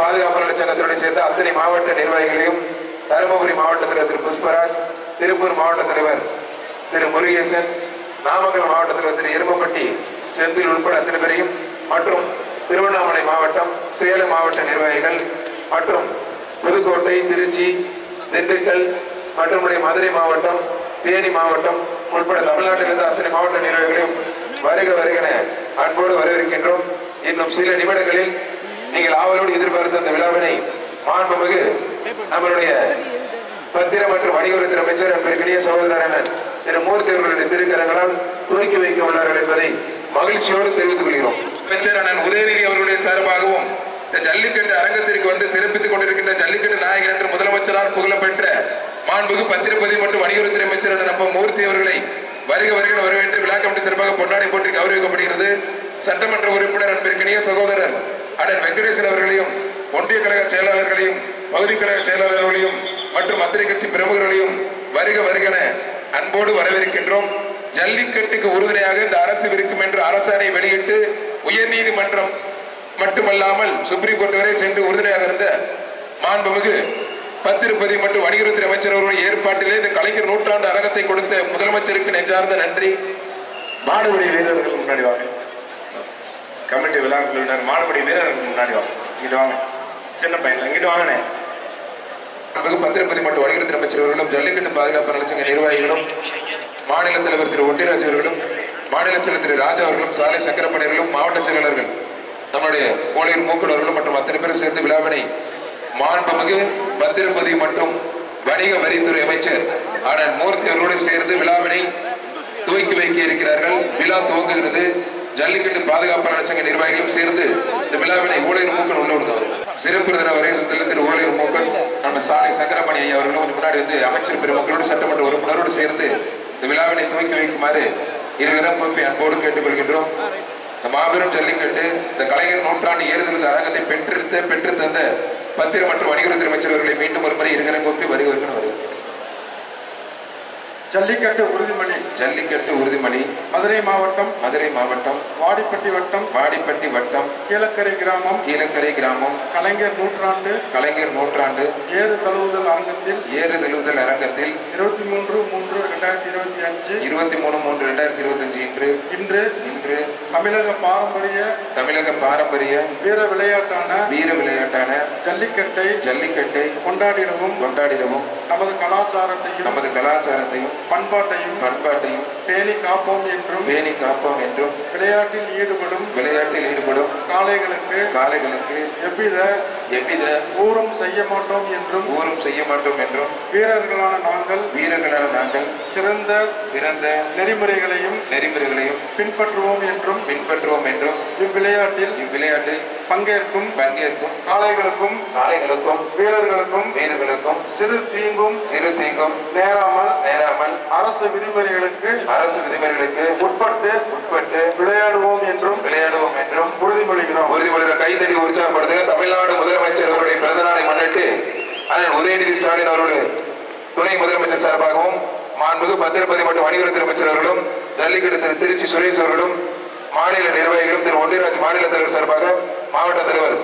பாதுகாப்பு நலச்சங்கத்துடன் சேர்ந்த அத்தனை மாவட்ட நிர்வாகிகளையும் தருமபுரி மாவட்ட தலைவர் திரு புஷ்பராஜ், திருப்பூர் மாவட்ட தலைவர் திரு முருகேசன், நாமக்கல் மாவட்ட தலைவர் திரு எருமப்பட்டி செந்தில் உட்பட அத்தனை பேரையும் மற்றும் திருவண்ணாமலை மாவட்டம், சேலம் மாவட்ட நிர்வாகிகள் மற்றும் புதுக்கோட்டை, திருச்சி, திண்டுக்கல் மற்றும் மதுரை மாவட்டம், தேனி மாவட்டம் உட்பட தமிழ்நாட்டிலிருந்து அத்தனை மாவட்ட நிர்வாகிகளையும் வருக வருகிற அன்போடு வரவேற்கின்றோம். இன்னும் சில நிமிடங்களில் நீங்கள் ஆவலோடு எதிர்பார்த்த அந்த விழாவினை மாண்புமிகு நம்மளுடைய பத்திரம் மற்றும் வணிகத்துறை அமைச்சர் அன்பிற்கினிய சகோதரர் திரு மூர்த்தி அவர்களுடைய திருக்கரங்களால் துவக்கி வைக்க உள்ளார்கள் என்பதை மகிழ்ச்சியோடு தெரிவித்துக் கொள்கிறோம். அமைச்சர் அண்ணன் உதயநிதி அவர்களுடைய சார்பாகவும் இந்த ஜல்லிக்கட்டு அரங்கத்திற்கு வந்து சிறப்பித்துக் கொண்டிருக்கின்ற ஜல்லிக்கட்டு நாயகன் என்று முதலமைச்சரால் புகழப்பெற்ற மாண்புமிகு பத்திரப்பதிவு மற்றும் வணிகத்துறை அமைச்சர் அண்ணன் மூர்த்தி அவர்களை வருக வருகிற வரவேற்று விழா கமிட்டி சிறப்பாக பொன்னாடை போற்றி கௌரவிக்கப்படுகிறது. சட்டமன்ற உறுப்பினர் அன்பிற்கினிய சகோதரர் அண்ணன் வெங்கடேசன் அவர்களையும், ஒன்றிய கழக செயலாளர்களையும், பகுதி கழக செயலாளர்களையும் மற்றும் அத்தனை கட்சி பிரமுகர்களையும் வருக வருகிற அன்போடு வரவேற்கின்றோம். ஜல்லிக்கட்டுக்கு உறுதுணையாக இந்த அரசு இருக்கும் என்று அரசாணை வெளியிட்டு உயர்நீதிமன்றம் மட்டுமல்லாமல் சுப்ரீம் கோர்ட் வரை சென்று உறுதுணையாக இருந்த மாண்புமிகு பத்திரப்பதிவு மற்றும் வணிகத்துறை அமைச்சர் அவருடைய ஏற்பாட்டிலே இந்த கலைஞர் நூற்றாண்டு அரங்கத்தை கொடுத்த முதலமைச்சருக்கு நெஞ்சார்ந்த நன்றி. மாடுபிடி வீரர்கள் முன்னாடி வாங்க. கமிட்டி விழா குழுவினர் மாடுபிடி வீரர்கள் முன்னாடி வாங்க. இங்கிட்டு வாங்க. சின்ன பையன் இங்கிட்டு வாங்கினேன். பத்திரப்பதிவு மற்றும் வணிகத்துறை அமைச்சர் அவர்களும், ஜல்லிக்கட்டு பாதுகாப்பு நலச்சங்க நிர்வாகிகளும், மாநில தலைவர் திரு ஒட்டிராஜ் அவர்களும், மாநில செயலர் திரு ராஜா அவர்களும், சாலை சக்கரப்பணியர்களும், மாவட்ட செயலாளர்கள் நம்முடைய கோளையர் மூக்கடவர்களும் மற்றும் அத்தனை பேர் சேர்ந்து விழாவினை மாண்புமிகு பத்திரப்பதிவு மற்றும் வணிக வரித்துறை அமைச்சர் அண்ணன் மூர்த்தி அவர்களோடு சேர்ந்து விழாவினை துவக்கி வைக்க இருக்கிறார்கள். விழா துவங்குகிறது. ஜல்லிக்கட்டு பாதுகாப்பு நலச்சங்க நிர்வாகிகளும் சேர்ந்து இந்த விழாவினை ஓலையர் மூக்கன் உள்ள விடுவார். சிறப்பு வரையில் திரு ஓலையர் மூக்கன், நம்ம சாலை சக்கரப்பணி ஐயா அவர்களும் கொஞ்சம் முன்னாடி வந்து அமைச்சர் பெருமக்களோடு சட்டமன்ற உறுப்பினரோடு சேர்ந்து இந்த விழாவினை துவக்கி வைக்குமாறு இருவரும் அன்போடு கேட்டுக்கொள்கின்றோம். இந்த மாபெரும் ஜல்லிக்கட்டு இந்த கலைஞர் நூற்றாண்டு ஏறுதல் அரங்கத்தை பெற்று தந்த பத்திரம் மற்றும் வணிகத்துறை அமைச்சர் அவர்களை மீண்டும் ஒரு முறை இருகரம் கூப்பி வருகிறது. ஜல்லிக்கட்டு உறுதிமொழி. ஜல்லிக்கட்டு உறுதிமொழி. மதுரை மாவட்டம், வாடிப்பட்டி வட்டம், கீழக்கரை கிராமம், கலைஞர் நூற்றாண்டு ஏறு தழுவுதல் அரங்கத்தில் 23/3/2025 இன்று தமிழக பாரம்பரிய வீர விளையாட்டான ஜல்லிக்கட்டை கொண்டாடிடவும் நமது கலாச்சாரத்தையும் பண்பாட்டையும் பேணி காப்போம் என்றும் விளையாட்டில் ஈடுபடும் காளைகளுக்கு எவ்வித ஊரும் செய்ய மாட்டோம் என்றும் வீரர்களான நாங்கள் சிறந்த நெறிமுறைகளையும் பின்பற்றுவோம் என்றும் இவ்விளையாட்டில் பங்கேற்கும் காளைகளுக்கும் வீரர்களுக்கும் சிறு தீங்கும் நேராமல் அரசு விதிமுறைகளுக்கு உட்பட்டு விளையாடுவோம் என்றும் உறுதிமொழிகிறோம். கைதடி உற்சாகப்படுத்துக. தமிழ்நாடு முதலமைச்சர் அவருடைய பிறந்த நாளை முன்னிட்டு அண்ணன் உதயநிதி ஸ்டாலின் அவருடைய துணை முதலமைச்சர் சார்பாகவும், மாண்புமிகு பத்திரப்பதிவு மற்றும் வணிகத்துறை அமைச்சர் அவர்களும், ஜல்லிக்கட்டு திரு திருச்சி சுரேஷ் அவர்களும், மாநில நிர்வாகிகளும், திரு ஒன்றியராஜ் மாநில தலைவர் சார்பாக மாவட்ட தலைவர்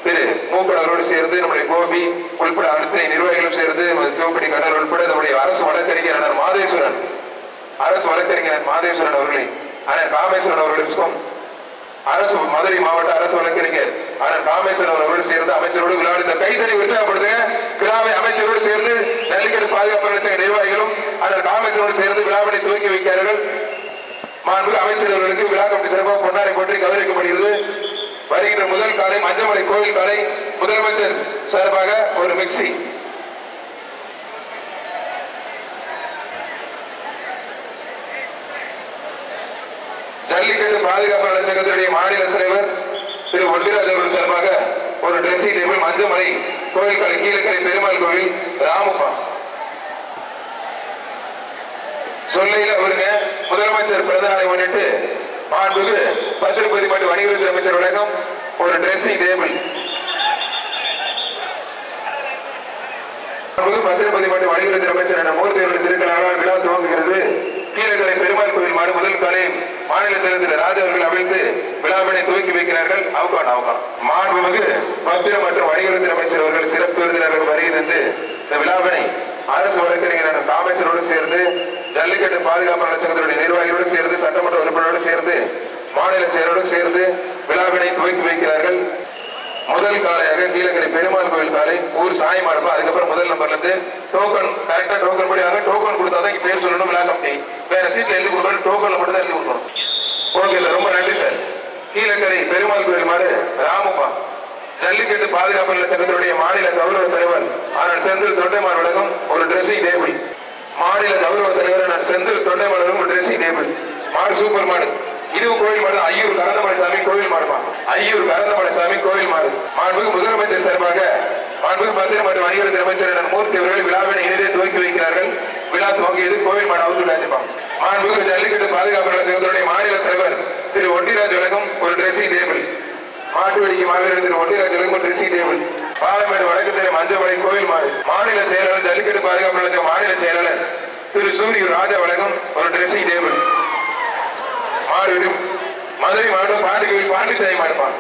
திரு மூக்கன் அவரோடு சேர்ந்து நம்முடைய கோபி உள்பட அனைத்து நிர்வாகிகளும் சேர்ந்து சிவப்படி கடல் உள்பட நம்முடைய அரசு வழக்கறிஞர் மாதேஸ்வரன் அவர்களை அண்ணன் காமேஸ்வரன் அவர்களுக்கும், அரசு மதுரை மாவட்ட அரசு வழக்கறிஞர் அண்ணன் காமேஸ்வரன் அவர்களோடு சேர்ந்து அமைச்சரோடு விழாவில் இந்த கைதறி உற்சாகப்படுத்துங்க. விழாவை அமைச்சரோடு சேர்ந்து ஜல்லிக்கட்டு பாதுகாப்பு நலச்சங்க நிர்வாகிகளும் அண்ணன் காமேஸ்வரோடு சேர்ந்து விழாவினை துவக்கி வைக்கிறார்கள். மாண்புமிகு அமைச்சர் அவர்களுக்கு விழா கமிட்டி சிறப்பாக பொன்னாடை போற்றி கௌரவிக்கப்படுகிறது. வருகின்ற முதல் காலை மஞ்சமலை கோவில் காலை முதலமைச்சர் சார்பாக ஒரு மிக்சி. ஜல்லிக்கட்டு பாதுகாப்பு நலச்சங்கத்துடைய மாநில தலைவர் திரு ஒட்டிராஜ் அவர்கள் சார்பாக ஒரு ட்ரெஸ்ஸிங் டேபிள் மஞ்சமலை கோவில் காலை, கீழக்கரை பெருமாள் கோவில், ராமப்பா சொல்லையில் அவருங்க முதலமைச்சர் பிறந்த நாளை முன்னிட்டு மாண்புமிகு பத்திரப்பதிவு மற்றும் வணிகத்துறை அமைச்சர் வழங்கும் ஒரு ட்ரெஸ்ஸிங் டேபிள். பத்திரப்பதிவு மற்றும் வணிகத்துறை அமைச்சர் மூர்த்தி அவருடைய திருக்கலால் விழா துவங்குகிறது. கீழக்கரை பெருமாள் கோவில் மாடு முதல் காலை மாநில செயலர் ராஜா அவர்கள் அழைத்து விழாவினை துவக்கி வைக்கிறார்கள். மாண்புமிகு பத்திரம் மற்றும் வணிகத்துறை அமைச்சர் அவர்கள் சிறப்பு விருந்தினர்கள் வருகிறது. இந்த விழாவினை அரசு வழக்கறிஞர் காமேஸ்வரோடு சேர்ந்து ஜல்லிக்கட்டு பாதுகாப்பு நலச்சங்கத்தினுடைய நிர்வாகிகளோடு சேர்ந்து சட்டமன்ற உறுப்பினரோடு சேர்ந்து மாநில செயலரோடு சேர்ந்து விழாவினை துவக்கி வைக்கிறார்கள். முதல் காலையாக கீழக்கரை பெருமாள் கோயில் காலை ஊர் சாயம் ஆடுப்பா. அதுக்கப்புறம் முதல் நம்பர்ல இருந்து டோக்கன் கரெக்டா டோக்கன் முடியாங்க. டோக்கன் கொடுத்தாதான் இங்க பேர் சொல்லணும். விழா கமிட்டி வேற சீட்ல எழுதி கொடுக்கணும். டோக்கன்ல மட்டும் தான் எழுதி கொடுக்கணும். ஓகே சார், ரொம்ப நன்றி சார். கீழக்கரை பெருமாள் கோயில் மாடு ராமப்பா ஜல்லிக்கட்டு பாதுகாப்பு நலச்சங்கத்தினுடைய மாநில கௌரவ தலைவர் ஆனால் செந்தில் தொண்டைமான் வழங்கும் ஒரு டிரெஸ்ஸிங் டேபிள். மாநில கௌரவ தலைவர் ஆனால் செந்தில் தொண்டைமான் வழங்கும் ஒரு டிரெஸ்ஸிங் டேபிள். மாடு சூப்பர் மாடு. இதுவும் கோயில் மாடு. ஐயூர் கரந்தமலைசாமி கோயில் மாடுமா. ஐயூர் கரந்தமலைசாமி கோயில் மாடு. மாண்புமிகு முதலமைச்சர் சார்பாக மாண்புமிகு பத்திரம் மற்றும் வணிகத்துறை அமைச்சர் மூர்த்தி அவர்கள் விழாவினை இணைந்தே துவக்கி வைக்கிறார்கள். விழா துவங்கியது கோயில் மாடு அவுத்துள்ளாச்சுப்பா. மாண்புமிகு ஜல்லிக்கட்டு பாதுகாப்பு நலச்சங்கத்தினுடைய மாநில தலைவர் திரு ஒட்டிராஜ் வழங்கும் ஒரு டிரெஸ்ஸிங் டேபிள். மாட்டுவெடிக்கு மாவீரர் திரு ஒட்டிராஜ் வழங்கும் ஒரு டிரெஸ்ஸிங் டேபிள். பாலமேடு வடக்கு தெரு மஞ்சமலை கோயில் மாடு. மாநில செயலாளர் ஜல்லிக்கட்டு பாதுகாப்பு நலச்சங்க மாநில செயலாளர் திரு சூரிய ராஜா வழங்கும் ஒரு டிரெஸ்ஸிங் டேபிள். மதுரை மாவட்டம் பாண்டிகோவில் பாண்டிச்சாமி மாடுப்பான்.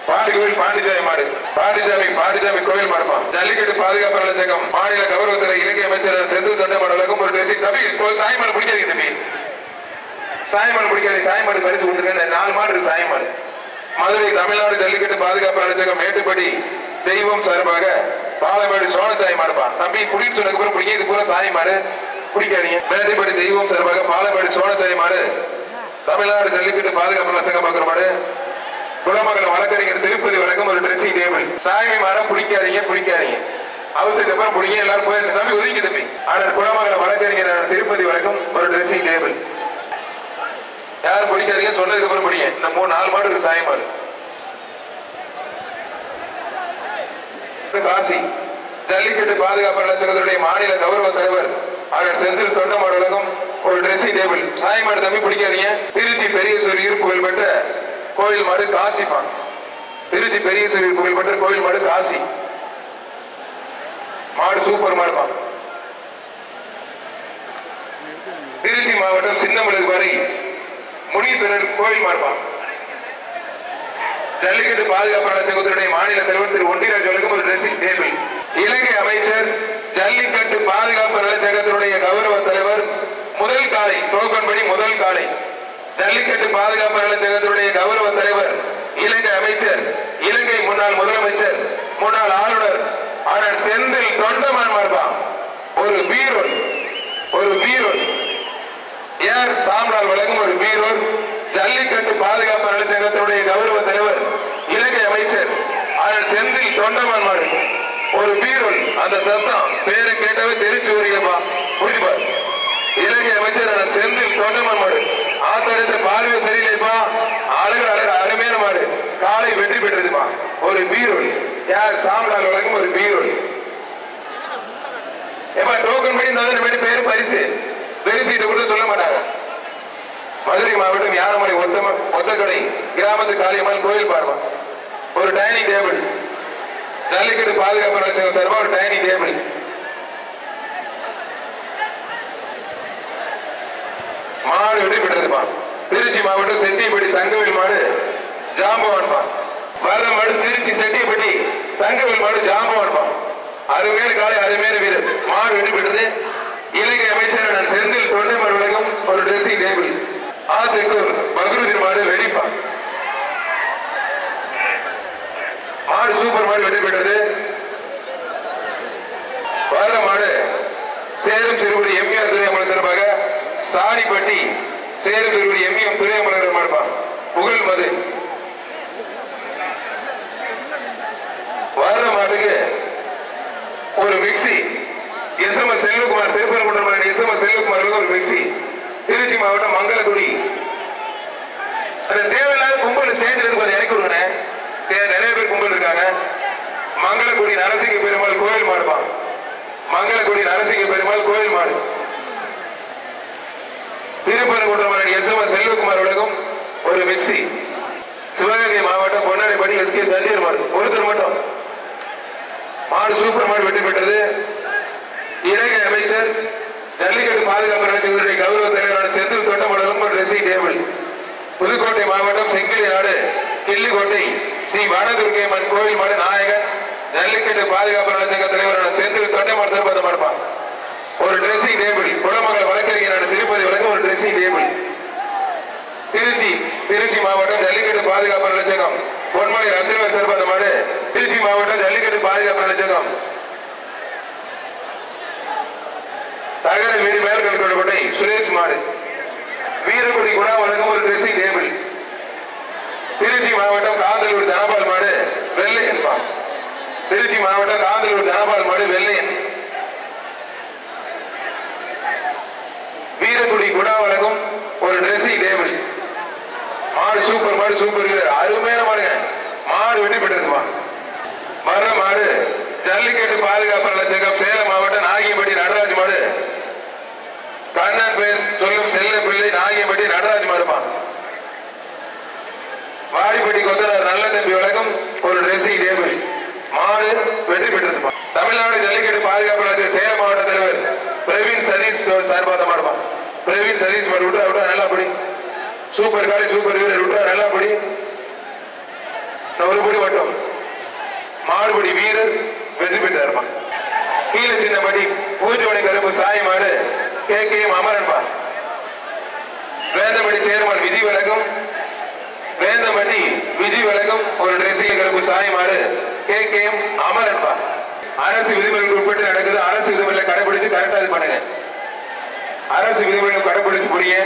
பாண்டிகோவில் பாண்டிச்சாமி மாடு. பாண்டிச்சாமி கோயில் மாடுப்பான். ஜல்லிக்கட்டு பாதுகாப்பு நலச்சங்கம் மாநில கௌரவத்துறை இலக்கிய அமைச்சர் செந்தில் தொண்டைமான் வழங்கும் ஒரு டிரெஸ்ஸிங். தம்பி சாயமாடு பிடிக்காதீங்க தம்பி. சாயமாடு பிடிக்காது. சாயமாடு பரிசு கொடுத்துருங்க. 4 மாடு இருக்கு சாயமாடு. மதுரை தமிழ்நாடு ஜல்லிக்கட்டு பாதுகாப்பு நலச்சங்கம் மேட்டுப்படி தெய்வம் சார்பாக பாலமேடு சோழச்சாய் மாடுப்பான். தம்பி புடிச்சு சொன்னதுக்கு அப்புறம் பிடிக்க. இது பூரா சாய் மாடு பிடிக்காதீங்க. மேட்டுப்படி தெய்வம் சார்பாக பாலமேடு சோழச்சாய் மாடு. தமிழ்நாடு ஜல்லிக்கட்டு பாதுகாப்பு நலச்சங்கம் பார்க்கிற மாடு. குலமங்கலம் வழக்கறிஞர் திருப்பதி வழங்கும் ஒரு டிரெஸ்ஸிங் டேபிள். சாமி மாடம் பிடிக்காதீங்க. அவருக்கு அப்புறம் பிடிங்க. எல்லாரும் போயிட்டு தம்பி ஒதுங்கி தம்பி. ஆனால் குலமங்கலம் வழக்கறிஞர் திருப்பதி வழங்கும் ஒரு டிரெஸ்ஸிங் டேபிள். யாரும் பிடிக்காதீங்க. சொன்னதுக்கு அப்புறம் பிடிங்க. இந்த 4 மாடு இருக்கு சாயம் மாடு. காசி ஜல்லிக்கட்டு பாதுகாப்பு நலச்சங்கத்தினுடைய மாநில கௌரவ தலைவர் அவர் செந்தில் தொண்டைமான் வழங்கும் ஒரு டிரெஸ்ஸிங் டேபிள். சாயமாடு தம்பி பிடிக்காதீங்க. திருச்சி பெரியசூரியூர் புகழ்பெற்ற கோயில் மாடு காசிப்பா. திருச்சி பெரியசூரியூர் புகழ்பெற்ற கோயில் மாடு காசி மாடு சூப்பர் மாடுப்பா. திருச்சி மாவட்டம் சின்னமலூர் வரை முனீஸ்வரர் கோயில் மாடுப்பா. ஜல்லிக்கட்டு பாதுகாப்பு நலச்சங்கத்தினுடைய மாநில தலைவர் திரு ஒண்டிராஜ் வழங்கும் ஒரு டிரெஸ்ஸிங் டேபிள். இலங்கை அமைச்சர் ஜல்லிக்கட்டு பாதுகாப்பு நலச்சங்கத்தினுடைய கௌரவ தலைவர் முதல் காலை டோக்கன் படி முதல் காலை ஜல்லிக்கட்டு பாதுகாப்பு நலச்சங்கத்தினுடைய கௌரவ தலைவர் இலங்கை அமைச்சர் இலங்கை முன்னாள் முதலமைச்சர் முன்னாள் ஆளுநர் ஆனால் செந்தில் தொண்டைமான் மார்பா ஒரு பீரோல் ஏர் சாம்ரால் வழங்கும் ஒரு பீரோல். ஜல்லிக்கட்டு பாதுகாப்பு நலச்சங்கத்தினுடைய கௌரவ தலைவர் இலங்கை அமைச்சர் ஆனால் செந்தில் தொண்டைமான் மாடு ஒரு பீரோல். அந்த சத்தம் பேரை கேட்டவே தெரிச்சு வருகிறப்பா. புரியுதுப்பா. இலங்கை அமைச்சர் செந்தில் தொண்டைமான் மாடு. ஆத்தரித்த பார்வை சரியில்லைப்பா. அழகு அருமையான மாடு. காலை வெற்றி பெற்றதுப்பா. ஒரு பீரோல். யார் சாம்ரால் வழங்கும் ஒரு பீரோல். ஏப்பா டோக்கன் படி பேர் பரிசு பெருசீட்டு கூட சொல்ல மாட்டாங்க. மதுரை மாவட்டம் யானமலை ஒத்தக்கடை கிராமத்து காளியம்மன் கோயில் பார்வா ஒரு டைனிங் டேபிள். ஜல்லிக்கட்டு பாதுகாப்பு நலச்சங்கம் சார்பா ஒரு டைனிங் டேபிள். மாடு வெற்றி பெற்றதுப்பா. திருச்சி மாவட்டம் செட்டிப்பட்டி தங்கவேல் மாடு ஜாம்பவான்பா. வர மாடு திருச்சி செட்டிப்பட்டி தங்கவேல் மாடு ஜாம்பவான்பா. அருமையான காலை அருமையான வீரர். மாடு வெற்றி பெற்றது. இலங்கை அமைச்சர் செந்தில் தொண்டைமான் வழங்கும் ஒரு டிரெஸ்ஸிங் டேபிள். ஆத்தூர் பக்ருதீன் மாடு வெடிப்பா. மாடு சூப்பர் மாடு வெற்றி பெற்றது. வர மாடு சேலம் சிறுகுடி எம்ஏஆர் துறையமலர் சார்பாக சாணிப்பட்டி சேலம் சிறுகுடி எம்ஏஎம் துறையமலர் மாடுப்பா. புகழ் மது வர மாட்டுக்கு ஒரு mixie. SMS Selvakumar Thiruparankundram SMS Selvakumar ஒரு மிக்சி. திருச்சி மாவட்டம் மங்களக்குடி. அந்த தேவையில்லாத கும்பல் சேர்ந்து கொஞ்சம் இறக்கி விடுங்க. நிறைய பேர் கும்பல் இருக்காங்க. மங்களக்குடி நரசிங்க பெருமாள் கோயில் மாடுப்பா. மங்களக்குடி நரசிங்க பெருமாள் கோயில் மாடு. திருப்பரங்குன்றம் எஸ்எம்எஸ் செல்வகுமார் உலகம் ஒரு மிக்சி. சிவகங்கை மாவட்டம் பொன்னாடிப்படி எஸ்கே சஞ்சீர் மாடு ஒருத்தர் மட்டும். மாடு சூப்பர் மாடு வெற்றி பெற்றது. இலங்கை அமைச்சர் ஜல்லிக்கட்டு பாதுகாப்பு நலச்சங்கத்தினுடைய கௌரவ தலைவரான செந்தில் தொண்டைமான் ஒரு டிரெஸ்ஸிங் டேபிள். புதுக்கோட்டை மாவட்டம் செங்கிலி நாடு கிள்ளிக்கோட்டை ஸ்ரீ வனதுர்க்கையம்மன் கோவில் மாடு நாயகன் ஜல்லிக்கட்டு பாதுகாப்பு நலச்சங்க தலைவரான செந்தில் தொண்டைமான் சிறப்பாக மாடுப்பான். ஒரு டிரெஸ்ஸிங் டேபிள் குடமங்கல் வழக்கறிஞரான திருப்பதி வழங்க ஒரு டிரெஸ்ஸிங் டேபிள். திருச்சி மாவட்டம் ஜல்லிக்கட்டு பாதுகாப்பு நலச்சங்கம் பொன்மலை ரத்தினவர் சிறப்பாக மாடு. திருச்சி மாவட்டம் ஜல்லிக்கட்டு பாதுகாப்பு நலச்சங்கம் தகர வீடு மேல்கல்கோட்டை சுரேஷ் மாடு. வீரக்குடி குணா வழங்கும் ஒரு டிரெஸ்ஸிங் டேபிள். திருச்சி மாவட்டம் காந்தலூர் தனபால் மாடு வெள்ளையன். திருச்சி மாவட்டம் காந்தலூர் தனபால் மாடு வெள்ளையன். வீரக்குடி குணா வழங்கும் ஒரு டிரெஸ்ஸிங் டேபிள். மாடு சூப்பர் மாடு சூப்பர் அருமையான மாடுங்க. மாடு வெற்றி பெற்றிருக்குமா. மர மாடு ஜல்லிக்கட்டு பாதுகாப்பு நலச்சங்கம் சேலம் மாவட்டம் நாகியம்பட்டி நடராஜ் மாடு. கண்ணன் பேர் சொல்லும் செல்ல பிள்ளை நாகியம்பட்டி நடராஜ் மாடுமா. வாடிப்பட்டி கொத்தனார் நல்ல தம்பி வழங்கும் ஒரு டிரெஸ்ஸிங் டேபிள். மாடு வெற்றி பெற்றிருப்பான். தமிழ்நாடு ஜல்லிக்கட்டு பாதுகாப்பு நலச்சங்க சேலம் மாவட்ட தலைவர் பிரவீன் சதீஷ் சார்பாக மாடுமா. பிரவீன் சதீஷ் மாடு விட்டா நல்லா படி. சூப்பர் காலி சூப்பர் வீரர் விட்டா நல்லா படி. ஒரு படி மட்டும் மாடுபடி வீரர் வெற்றி பெற்றார். கீழே சின்னபடி பூஜோனை கருப்பு சாய் மாடு KKM அமரன்பா. வேந்தமடி சேர்மன் விஜய் வழங்கும் வேந்தமடி விஜய் வழங்கும் ஒரு டிரெஸ்ஸிங் கருப்பு சாய் மாடு KKM அமரன்பா. அரசு விதிமுறைகளுக்கு உட்பட்டு நடக்குது. அரசு விதிமுறைகளை கடைபிடிச்சு கரெக்டா இது பண்ணுங்க. அரசு விதிமுறைகளை கடைபிடிச்சு முடிய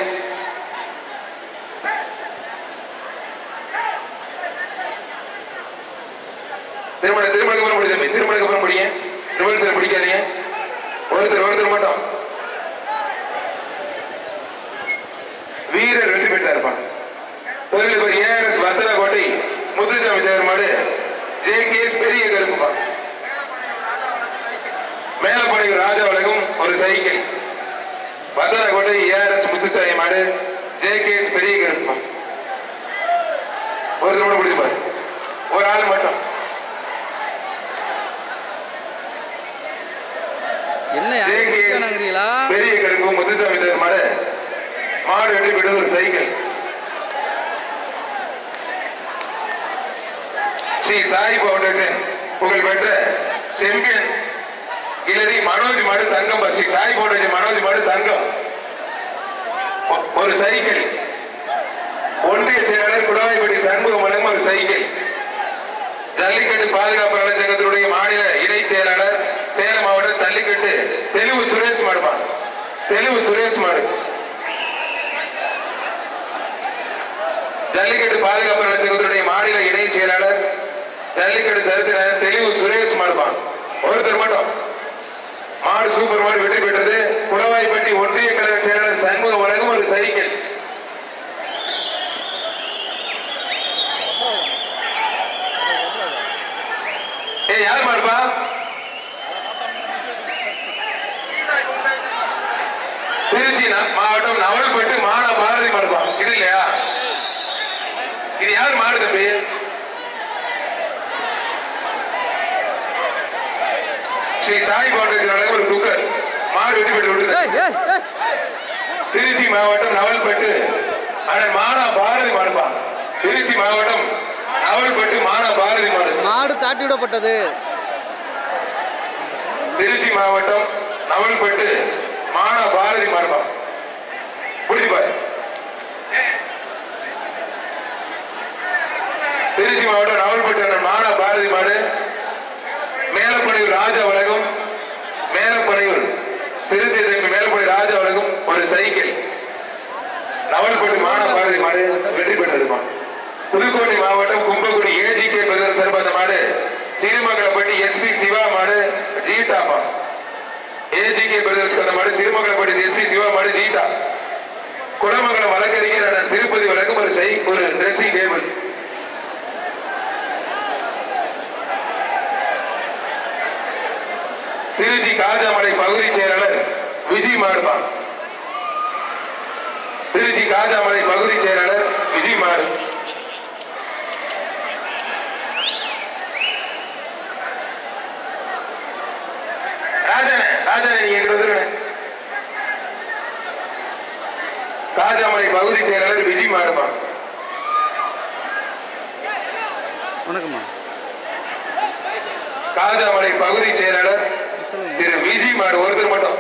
திருமணத்துக்கு அப்புறம் முடியும். திருமணத்துக்கு அப்புறம் முடியும். ரிவல்சர் பிடிக்காதீங்க. ஒருத்தர் மட்டும் வீரர் வெற்றி பெற்றா இருப்பான். ARS வத்தலக்கோட்டை முத்துசாமி தேவர் மாடு JKS பெரிய கருப்புப்பா. மேலப்படையூர் ராஜா வழங்கும் ஒரு சைக்கிள். வத்தலக்கோட்டை ARS முத்துசாமி மாடு JKS பெரிய கருப்புப்பா. ஒரு திருமணம் முடிப்பாரு. ஒரு ஆள் மட்டும் பெரிய கருப்பு முத்துசாமி தேவர் மாடு. மாடு வெற்றி பெற்றது ஒரு சைக்கிள். ஸ்ரீ சாய் பவுண்டேஷன் புகழ்பெற்ற செம்பியன் இளரி மனோஜ் மாடு தங்கம். ஸ்ரீ சாய் பவுண்டேஷன் மனோஜ் மாடு தங்கம் ஒரு சைக்கிள். ஒன்றிய செயலாளர் குடவாய்பட்டி சண்முகம் வழங்கும் ஒரு சைக்கிள். ஜல்லிக்கட்டு பாதுகாப்பு நலச்சங்கத்தினுடைய மாநில இணைச் செயலாளர் சேலம் மாவட்டம் ஜல்லிக்கட்டு தெலுங்கு சுரேஷ் மாடுமா. தெலுங்கு சுரேஷ் மாடு ஜல்லிக்கட்டு பாதுகாப்பு நலச்சங்கத்தினுடைய மாநில இணைச் செயலாளர் ஜல்லிக்கட்டு சரித்திர தெலுங்கு சுரேஷ் மாடுபான். ஒருத்தர் மட்டும் மாடு சூப்பர் மாடு வெற்றி பெற்றது. குடவாய்பட்டி ஒன்றிய கழக செயலாளர் சண்முகம் வழங்கும் ஒரு சைக்கிள். யார் மாடுப்பா? திருச்சி மாவட்டம் நவல்பட்டு மானா பாரதி மாடுப்பா. இது இல்லையா? இது யார் மாடு தம்பி? ஸ்ரீ சாய் பவுண்டேஷன் ஒரு குக்கர் மாடு வெற்றி பெற்று விட்டு. திருச்சி மாவட்டம் நவல்பட்டு அண்ணன் மானா பாரதி மாடுப்பா. திருச்சி மாவட்டம் நவல்பட்டு மானா பாரதி மாடு. மாடு தாட்டி விடப்பட்டது. திருச்சி மாவட்டம் நவல்பட்டு மானா பாரதி மாடுப்பா. புரிஞ்சுப்பாரு. திருச்சி மாவட்டம் நவல்பட்டு மானா பாரதி மாடு. மேலப்படையூர் ராஜா வழங்கும் மேலப்படையூர் சிறுத்தை தம்பி மேலப்படை ராஜா வழங்கும் ஒரு சைக்கிள். நவல்பட்டு மானா பாரதி மாடு வெற்றி பெற்றதுமா. புதுக்கோட்டை மாவட்டம் கும்பகுடி AGK பிரதர் சிறப்பான மாடு சிறுமங்கலப்பட்டி SP சிவா மாடு ஜீட்டாப்பா. AGK பிரதர்ஸ் அந்த மாடு சிறுமங்கலப்பட்டி SP சிவா மாடு ஜீட்டா. குடமங்கலம் வழக்கறிஞர் திருப்பதி வழங்கும் ஒரு டிரெஸ்ஸிங் டேபிள். திருச்சி காஜாமலை பகுதி செயலாளர் விஜய் மாடுபா. திருச்சி காஜாமலை பகுதி செயலாளர் விஜய் மாடு. ராஜானே நீங்க எங்க வந்துருங்க. காஜாமலை பகுதி செயலாளர் விஜய் மாடுபா. காஜாமலை பகுதி செயலாளர் திரு விஜி மாடு ஒருத்தர் மட்டும்.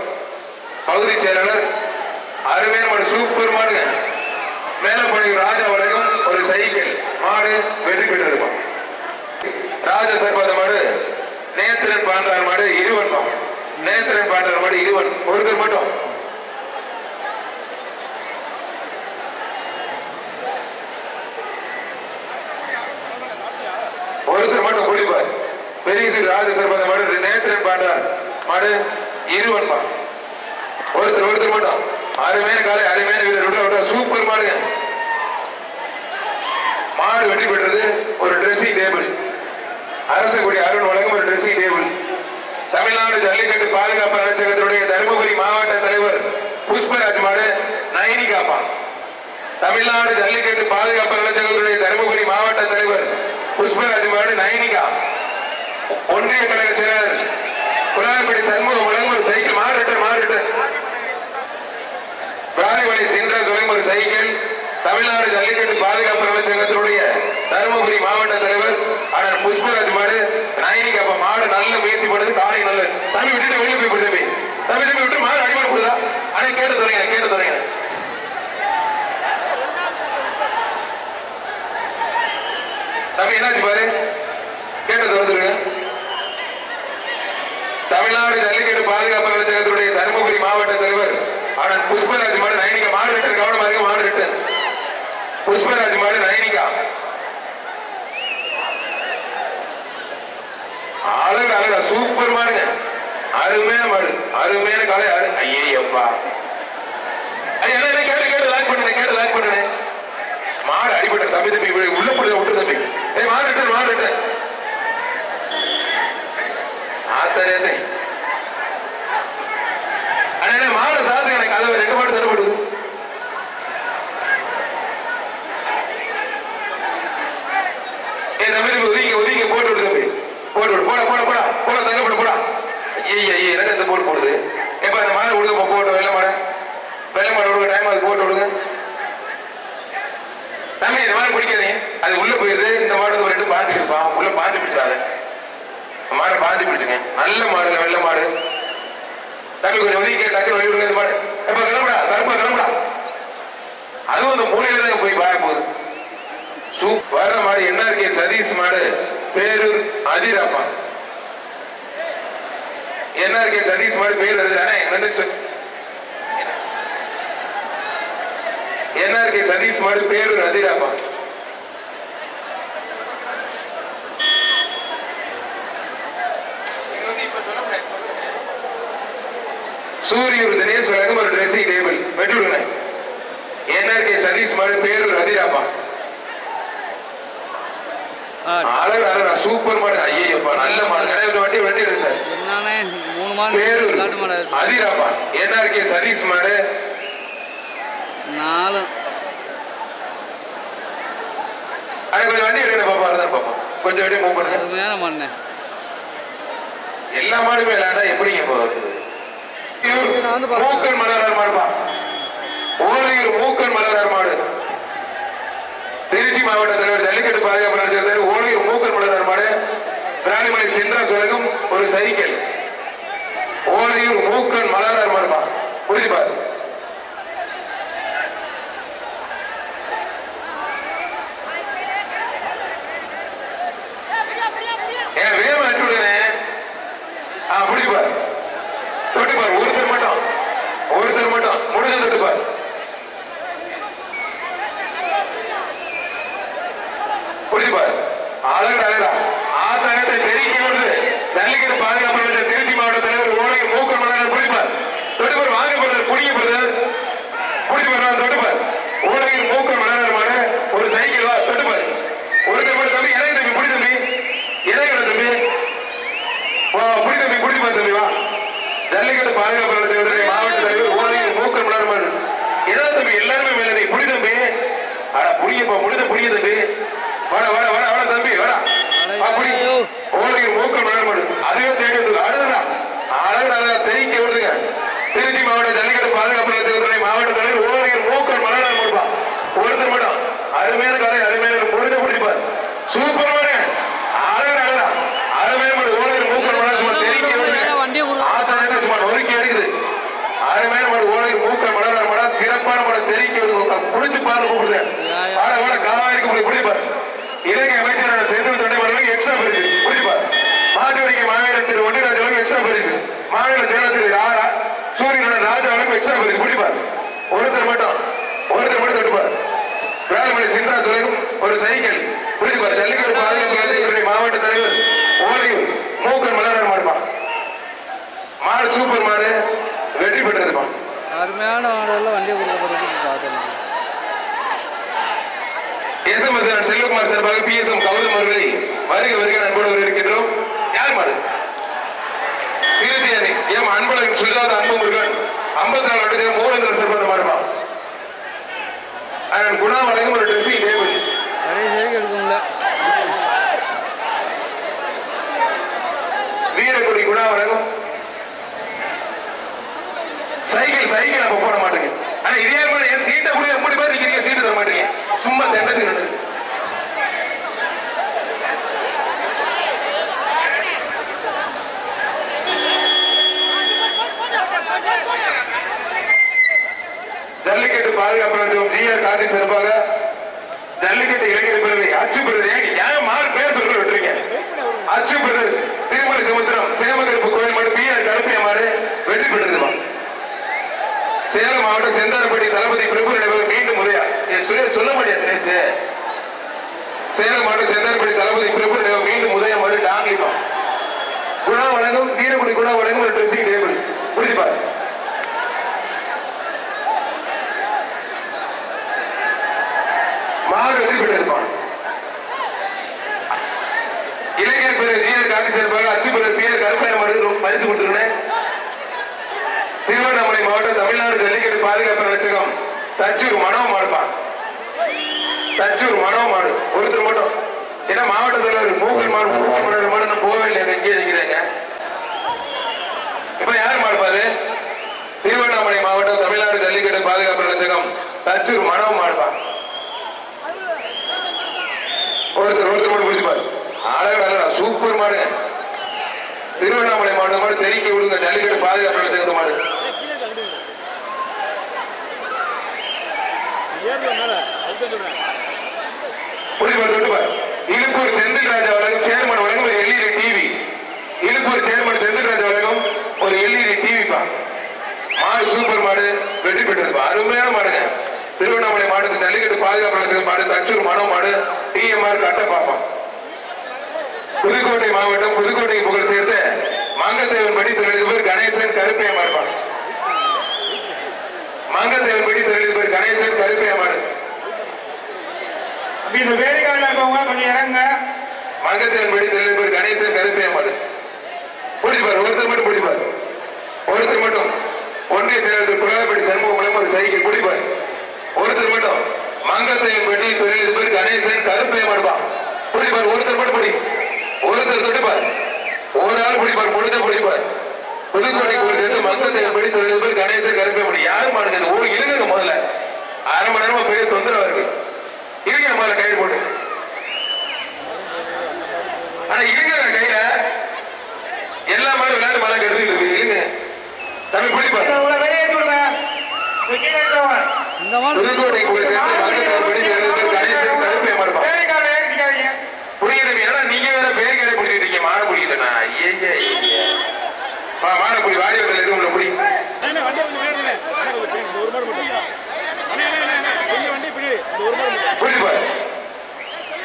பகுதி செயலாளர் அருமையான மாடு, சூப்பர் மாடுங்க. மேலப்பள்ளி ராஜா உலகம் ஒரு சைக்கிள் மாடு வெற்றி பெற்றிருப்பான். ராஜ சர்பத மாடு நேத்திரன் பாண்டார் மாடு 20. நேத்திரன் பாண்டார் மாடு 20 ஒருத்தர் மட்டும். ஒருத்தர் மட்டும் குடிப்பார். பெரிய ராஜ சர்பத மாடு நேத்திரன் பாண்டார் மாடு 20. ஒருத்தர் மட்டும். அருமையான காலை, அருமையான வீரர், சூப்பர் மாடுங்க. மாடு வெற்றி பெற்றது. ஒரு ட்ரெஸ்ஸிங் டேபிள், அரசு கொடி அருண் வழங்கும் ஒரு ட்ரெஸ்ஸிங் டேபிள். தமிழ்நாடு ஜல்லிக்கட்டு பாதுகாப்பு அமைச்சகத்தினுடைய தருமபுரி மாவட்ட தலைவர் புஷ்பராஜ் மாடு நயனி காப்பான். தமிழ்நாடு ஜல்லிக்கட்டு பாதுகாப்பு அமைச்சகத்தினுடைய தருமபுரி மாவட்ட தலைவர் புஷ்பராஜ் மாடு நயனிகா. ஒன்றிய கழக செயலாளர் குலாபடி சண்முகம் வழங்கும் ஒரு சைக்கிள் மாடு. பிராணிவழி சென்ற வழங்கும் ஒரு சைக்கிள். தமிழ்நாடு ஜல்லிக்கட்டு பாதுகாப்பு அமைச்சகத்தினுடைய தருமபுரி மாவட்ட தலைவர் அண்ணன் புஷ்பராஜ் மாடு நயனிகா. மாடு நல்ல முயற்சி பண்ணுது. காலை நல்ல தம்பி விட்டுட்டு வெளியே போய் போடுது. தம்பி விட்டு மாடு அடிமாடு போடுதா? ஆனா கேட்டு தொடங்க. தம்பி என்னாச்சு பாரு, கேட்டு திறந்துருங்க. தமிழ்நாடு ஜல்லிக்கட்டு பாதுகாப்பு அமைச்சகத்தினுடைய தருமபுரி மாவட்ட தலைவர் அண்ணன் புஷ்பராஜ் மாடு நயனிகா. மாடு ரிட்டன், கவனமா இருக்க. மாடு ரிட்டன் புஷ்பராஜ் மாடு நயனிகா. அழகா சூப்பர் மாடுங்க. அருமையான மாடு, அருமையான காலை. ஐயப்பா கேட்டு லாக் பண்ணுனேன். மாடு அடிபட்ட தம்பி உள்ள போடுற விட்டு தம்பி. மாடு ரிட்டன் ஆத்தரே அண்ணே மாடு சாத்துங்க. எனக்கு அதை 2 மாடு சண்டை போடுது. தம்பி ஒதுக்கி போட்டு விடு தம்பி. போட தங்க போடா. எனக்கு அந்த போட்டு போடுது. எப்ப அந்த மாடு விடுங்க, போட்டு வெள்ளை மாடு விடுங்க. டைம் அது போட்டு விடுங்க தம்பி. இந்த மாதிரி பிடிக்காதீங்க, அது உள்ள போயிருது. இந்த மாடு 2 பாஞ்சு இருப்பான், உள்ள பாஞ்சு பிடிச்சாது. மாடை பாஞ்சு பிடிச்சுங்க. நல்ல மாடுங்க, வெள்ளை மாடு. தம்பி கொஞ்சம் ஒதுக்கி டக்கு வழி விடுங்க. இந்த மாடு எப்ப கிளம்புடா. அதுவும் அந்த மூலையில தான் போய் பாய போகுது. வர மாடு என்ஆர்கே சதீஷ் மாடு பேரூர் அதிராப்பா. என்ஆர்கே சதீஷ் மாடு பேரூர். என்ஆர்கே சதீஷ் மாடு பேரூர் அதிராப்பா. சூரியூர் தினேஷ் வழங்கும் ஒரு ட்ரெஸ்ஸிங் டேபிள் வெட்டி விடுங்க. என்ஆர்கே சதீஷ் மாடு பேரூர் அதிராப்பா. அழகா சூப்பர் மாடு. ஐயப்பா நல்ல மாடு. வட்டி வெட்டிடுங்க சார். பேரூர் அதிராப்பா. என்ஆர்கே சதீஷ் மாடு 4. கொஞ்சம் வண்டி எடுக்க பாப்பா. கொஞ்சம் வண்டி மூவ் பண்ணுங்க. எல்லா மாடுமே விளையாண்டா எப்படிங்க போகுது? மூக்கன் மலரார் மாடுப்பா. ஓலையூர் மூக்கன் மலரார் மாடு. திருச்சி மாவட்ட தலைவர் ஜல்லிக்கட்டு பாதுகாப்பு ஓலையூர் மூக்கன் மலரார் மாடு. பிராணிமலை சென்றா சொல்லகும் ஒரு சைக்கிள். ஓலையூர் மூக்கன் மலரார் மாடுப்பா. புரிஞ்சுப்பாரு. வேகம் அனுப்பி விடுங்க. புடிச்சுப்பாரு. தொட்டுப்பார். ஒருத்தர் மட்டும் முடிஞ்ச தொட்டுப்பார். புரிஞ்சுப்பார். அழகா ஆத்தாயத்தை பெருக்கி விடுது. ஜல்லிக்கட்டு பாதுகாப்பு அமைச்சர் திருச்சி மாவட்ட தலைவர் ஓலையூர் மூக்கன் மலரார். புடிச்சுப்பார். தொட்டுப்பார். வாங்கப்படுறது குடிக்கப்படுறது. புடிச்சுப்பார். தொட்டுப்பார். ஓலையூர் மூக்கன் மலரார் மாடு ஒரு சைக்கிள். வா தொட்டுப்பார். ஒருத்தர் மட்டும் தம்பி. இறங்கி தம்பி. புடி தம்பி. இறங்கி தம்பி. புடி தம்பி. புடிச்சுப்பார் தம்பி. வா. ஜல்லிக்கட்டு பாதுகாப்பு அமைச்சர் மாவட்ட தலைவர் ஓலையூர் மூக்கன் மலரார் மாடு. ஏதாவது தம்பி எல்லாருமே மேலே புடி தம்பி. புடிங்கப்பா. புடிங்க தம்பி. வர தம்பி வர. ஓலையூர் மூக்கன் மலரார் மாடு. அதுவே தேடி அடுதுடா. அழகா தெரிவிக்க விடுதுங்க. திருச்சி மாவட்ட ஜல்லிக்கட்டு பாதுகாப்பு அமைச்சர் மாவட்ட தலைவர் ஓலையூர் மூக்கன் மலரார் மாடுப்பா. ஒருத்தர் மட்டும். அருமையான காலை, அருமையான முடிஞ்ச பிடிச்சிப்பார். சூப்பர் மாடு. குடிச்சு பாரு கூப்பிடுறேன் காவாய்க்கு குடிச்சு பாரு இலங்கை அமைச்சரான செந்தில் தொண்டைமார்களுக்கு எக்ஸ்ட்ரா பரிசு குடிச்சு பாரு மாட்டுவடிக்கை மாவீரன் திரு ஒன்றிராஜாவுக்கு எக்ஸ்ட்ரா பரிசு மாநில செயலர் திரு சூரியனுடன் ராஜாவுக்கு எக்ஸ்ட்ரா பரிசு குடிப்பார் ஒருத்தர் மட்டும் தொட்டுப்பார் வேலுமணி சின்ராசுரையும் ஒரு சைக்கிள் குடிப்பார் ஜல்லிக்கட்டு பாதுகாப்பு மாவட்ட தலைவர் ஓலையூர் மூக்கன் மலரன் மாடுப்பான் மாடு சூப்பர் மாடு வெற்றி பெற்றிருப்பான் அருமையான மாடெல்லாம் வண்டி கொடுக்கப்படுறது எஸ்எம்எஸ் செல்வகுமார் சார்பாக பிஎஸ்எம் கௌதம் அவர்களை வருக நண்போடு இருக்கின்றோம் யார் மாடு திருச்சி அணி எம் அன்பழகன் சுஜாத அன்பு முருகன் 54 வட்டி மூலங்கள் சிறப்பாக மாறுப்பான் அதன் குணா வழங்கும் ஒரு ட்ரெஸ்ஸிங் டேபிள் எடுக்கும்ல வீரக்குடி குணா வழங்கும் சைக்கிள் அப்ப போட மாட்டேங்க ஆனா இதே மாதிரி என் சீட்டை கூட எப்படி பேர் நிக்கிறீங்க சீட்டு தர மாட்டீங்க சும்மா தெண்டத்துக்கு நடக்குது ஜல்லிக்கட்டு பாதுகாப்பு ஜிஆர் காந்தி சிறப்பாக ஜல்லிக்கட்டு இளைஞர் பேரவை அச்சு பிரதர் ஏன் மாறு பேர் சொல்ல விட்டுறீங்க அச்சு பிரதர்ஸ் திருமலை சமுத்திரம் சேமகருப்பு கோயில் மாடு பிஆர் கருப்பிய மாடு வெற்றி பெற்றிருமா சேலம் மாவட்டம் செந்தாரப்பட்டி தளபதி பிரபு நடைபெறும் மீண்டும் முறையா சொல்ல முடியாது சேலம் மாவட்டம் செந்தாரப்பட்டி தளபதி பிரபு நடைபெறும் மீண்டும் முறையா மாடு டாங்கிப்பா குணா வழங்கும் வீரக்குடி குணா வழங்கும் ஒரு ட்ரெஸ்ஸிங் டேபிள் புரிஞ்சுப்பாரு மாடு வெற்றி பெற்றிருப்பான் இளைஞர் பேர் ஜிஆர் காந்தி சார்பாக அச்சு பேர் பிஆர் கருப்பைய மாடு பரிசு கொடுத்துருக்கேன் திருவண்ணாமலை மாவட்டம் தமிழ்நாடு ஜல்லிக்கட்டு பாதுகாப்பு நிலைச்சகம் தச்சூர் மனோ மாடுப்பான் தச்சூர் மனோ மாடு ஒருத்தர் மட்டும் ஏன்னா மாவட்டத்தில் மூக்கல் மாடு போகவே இல்லை இங்கே நிற்கிறேங்க இப்ப யார் மாடுப்பாரு திருவண்ணாமலை மாவட்டம் தமிழ்நாடு ஜல்லிக்கட்டு பாதுகாப்பு நிலைச்சகம் தச்சூர் மனோ மாடுப்பான் ஒருத்தர் மட்டும் பிடிச்சுப்பாரு அழகு சூப்பர் மாடுங்க திருவண்ணாமலை மாவட்டம் மாடு தெரிவிக்க விடுங்க ஜல்லிக்கட்டு பாதுகாப்பு நிலைச்சகத்து மாடு இழுப்பூர் செந்தில் ராஜா வழங்கும் சேர்மன் வழங்கும் ஒரு LED TV Iluppur chairman Senthil Raja வழங்கும் ஒரு எல்இடி டிவிப்பா மாடு சூப்பர் மாடு வெற்றி பெற்றிருப்பா அருமையான மாடுங்க திருவண்ணாமலை மாவட்டத்தில் ஜல்லிக்கட்டு பாதுகாப்பு நிலைச்சகம் மாடு தச்சூர் மனோ மாடு டிஎம்ஆர் கட்ட பாப்போம் புதுக்கோட்டை மாவட்டம் புதுக்கோட்டைக்கு புகழ் சேர்த்த மங்கத்தேவன் படி தொழிலதிபர் கணேசன் கருப்பையம்மா இருப்பார் மங்கத்தேவன் படி தொழிலதிபர் கணேசன் கருப்பையம்மாடு இந்த வேலைக்காரங்க இருக்கவங்க கொஞ்சம் இறங்க மங்கத்தேவன் படி தொழிலதிபர் கணேசன் கருப்பையம்மாடு பிடிப்பார் ஒருத்தர் மட்டும் ஒன்றிய செயலர் புலப்படி சண்முகம் ஒரு சைக்கிள் பிடிப்பார் ஒருத்தர் மட்டும் மங்கத்தேவன் படி தொழிலதிபர் கணேசன் கருப்பையம்மாடுப்பா பிடிப்பார் ஒருத்தர் மட்டும் ஒருத்தர் தொட்டுப்பார் ஒரு ஆள் பிடிப்பார் பிடிப்பார் புதுக்கோட்டைக்கு சேர்ந்து மங்கத்தேவன் படி தொழிலதிபர் கணேசன் கருப்பையம்மாடு யார் மாடுங்க ஓ இருங்க முதல்ல அரை மணி நேரமா பெரிய தொந்தரவா இருக்கு இருங்க முதல்ல கையில் போட்டு ஆனா இருங்க கையில எல்லா மாதிரி விளையாட்டு மழை கெடுத்து இருக்கு இருங்க தமிழ் பிடிப்பார் புதுக்கோட்டைக்கு சேர்ந்து மங்கத்தேவன் படி தொழிலதிபர் கணேசன் கருப்பையம்மாடுப்பா புரியுது நீங்க வேற பேர் கடை பிடிச்சிட்டீங்க மாடு பிடிக்கிட்டா மாடு பிடி வாரியத்தில் எதுவும் உள்ள பிடி புரியுது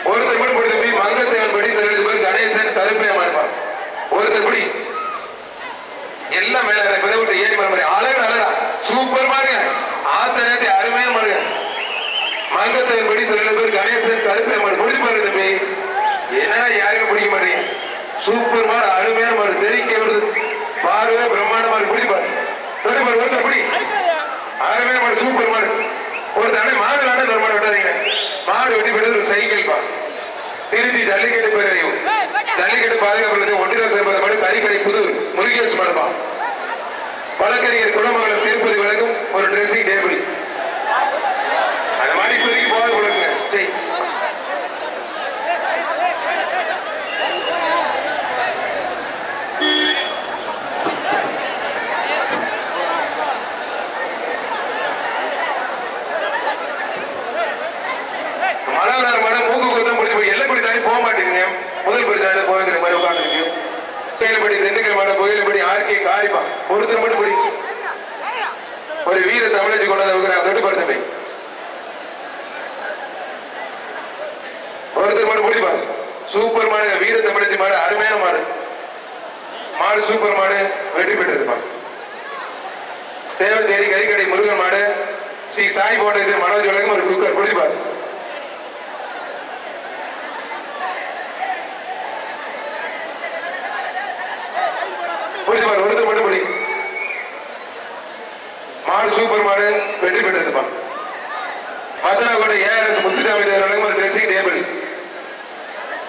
ஒருத்தர் மட்டும் பிடித்து போய் மங்கத்தேவன் படி தொழிலதிபர் கணேசன் கருப்பையம்மா இருப்பான் ஒருத்தர் பிடி எல்லாம் மேல விட்டு ஏறி மாதிரி அழகு அழகா சூப்பர் பாருங்க ஆத்த நேரத்தை அருமையா பாருங்க மங்கத்தேவன் படி தொழிலதிபர் கணேசன் கருப்பையம்மா பிடிச்சு பாருங்க தம்பி என்னன்னா யாருக்கும் பிடிக்க மாட்டீங்க சூப்பர் மாடு அருமையான மாடு தெரிக்க வருது பார்வை பிரம்மாண்டமா பிடிச்சு பாரு ஒருத்தர் பிடி அருமையான மாடு சூப்பர் மாடு ஒரு தடவை மாடு தர மாடு விட்டாதீங்க மாடு வெட்டி போயிட்டு ஒரு சைக்கிள் பா திருச்சி ஜல்லிக்கட்டு பேரையும் ஜல்லிக்கட்டு பாதுகாப்பு ஒன்றிய சேர்ப்பது மாடு கறிக்கடை புது முருகேஷ் மாடுப்பா வழக்கறிஞர் குணமங்கலம் திருப்பதி வழங்கும் ஒரு ட்ரெஸ்ஸிங் டேபிள் அந்த மாதிரி இப்போதைக்கு போக கொடுங்க சரி புகையிலப்படி திண்டுக்கல் மாவட்டம் புகையிலப்படி ஆர்கே காரிப்பா ஒருத்தர் மட்டும் படி ஒரு வீர தமிழச்சி கொண்டாந்து தொட்டு பார்த்து போய் ஒருத்தர் மட்டும் முடிப்பா சூப்பர் மாடுங்க வீர தமிழச்சி மாடு அருமையான மாடு மாடு சூப்பர் மாடு வெற்றி பெற்றதுப்பா தேவச்சேரி கறிக்கடை முருகன் மாடு ஸ்ரீ சாய் பவுண்டேஷன் மனோஜ் உலகம் ஒரு குக்கர் முடிப்பார் முடிப்பார் ஒருத்தர் மட்டும் முடி மாடு சூப்பர் மாடு வெற்றி பெற்றதுப்பா மத்தனக்கோட்டை ஏஆர்எஸ் முத்துசாமி தேவர் ஒரு ட்ரெஸ்ஸிங் டேபிள்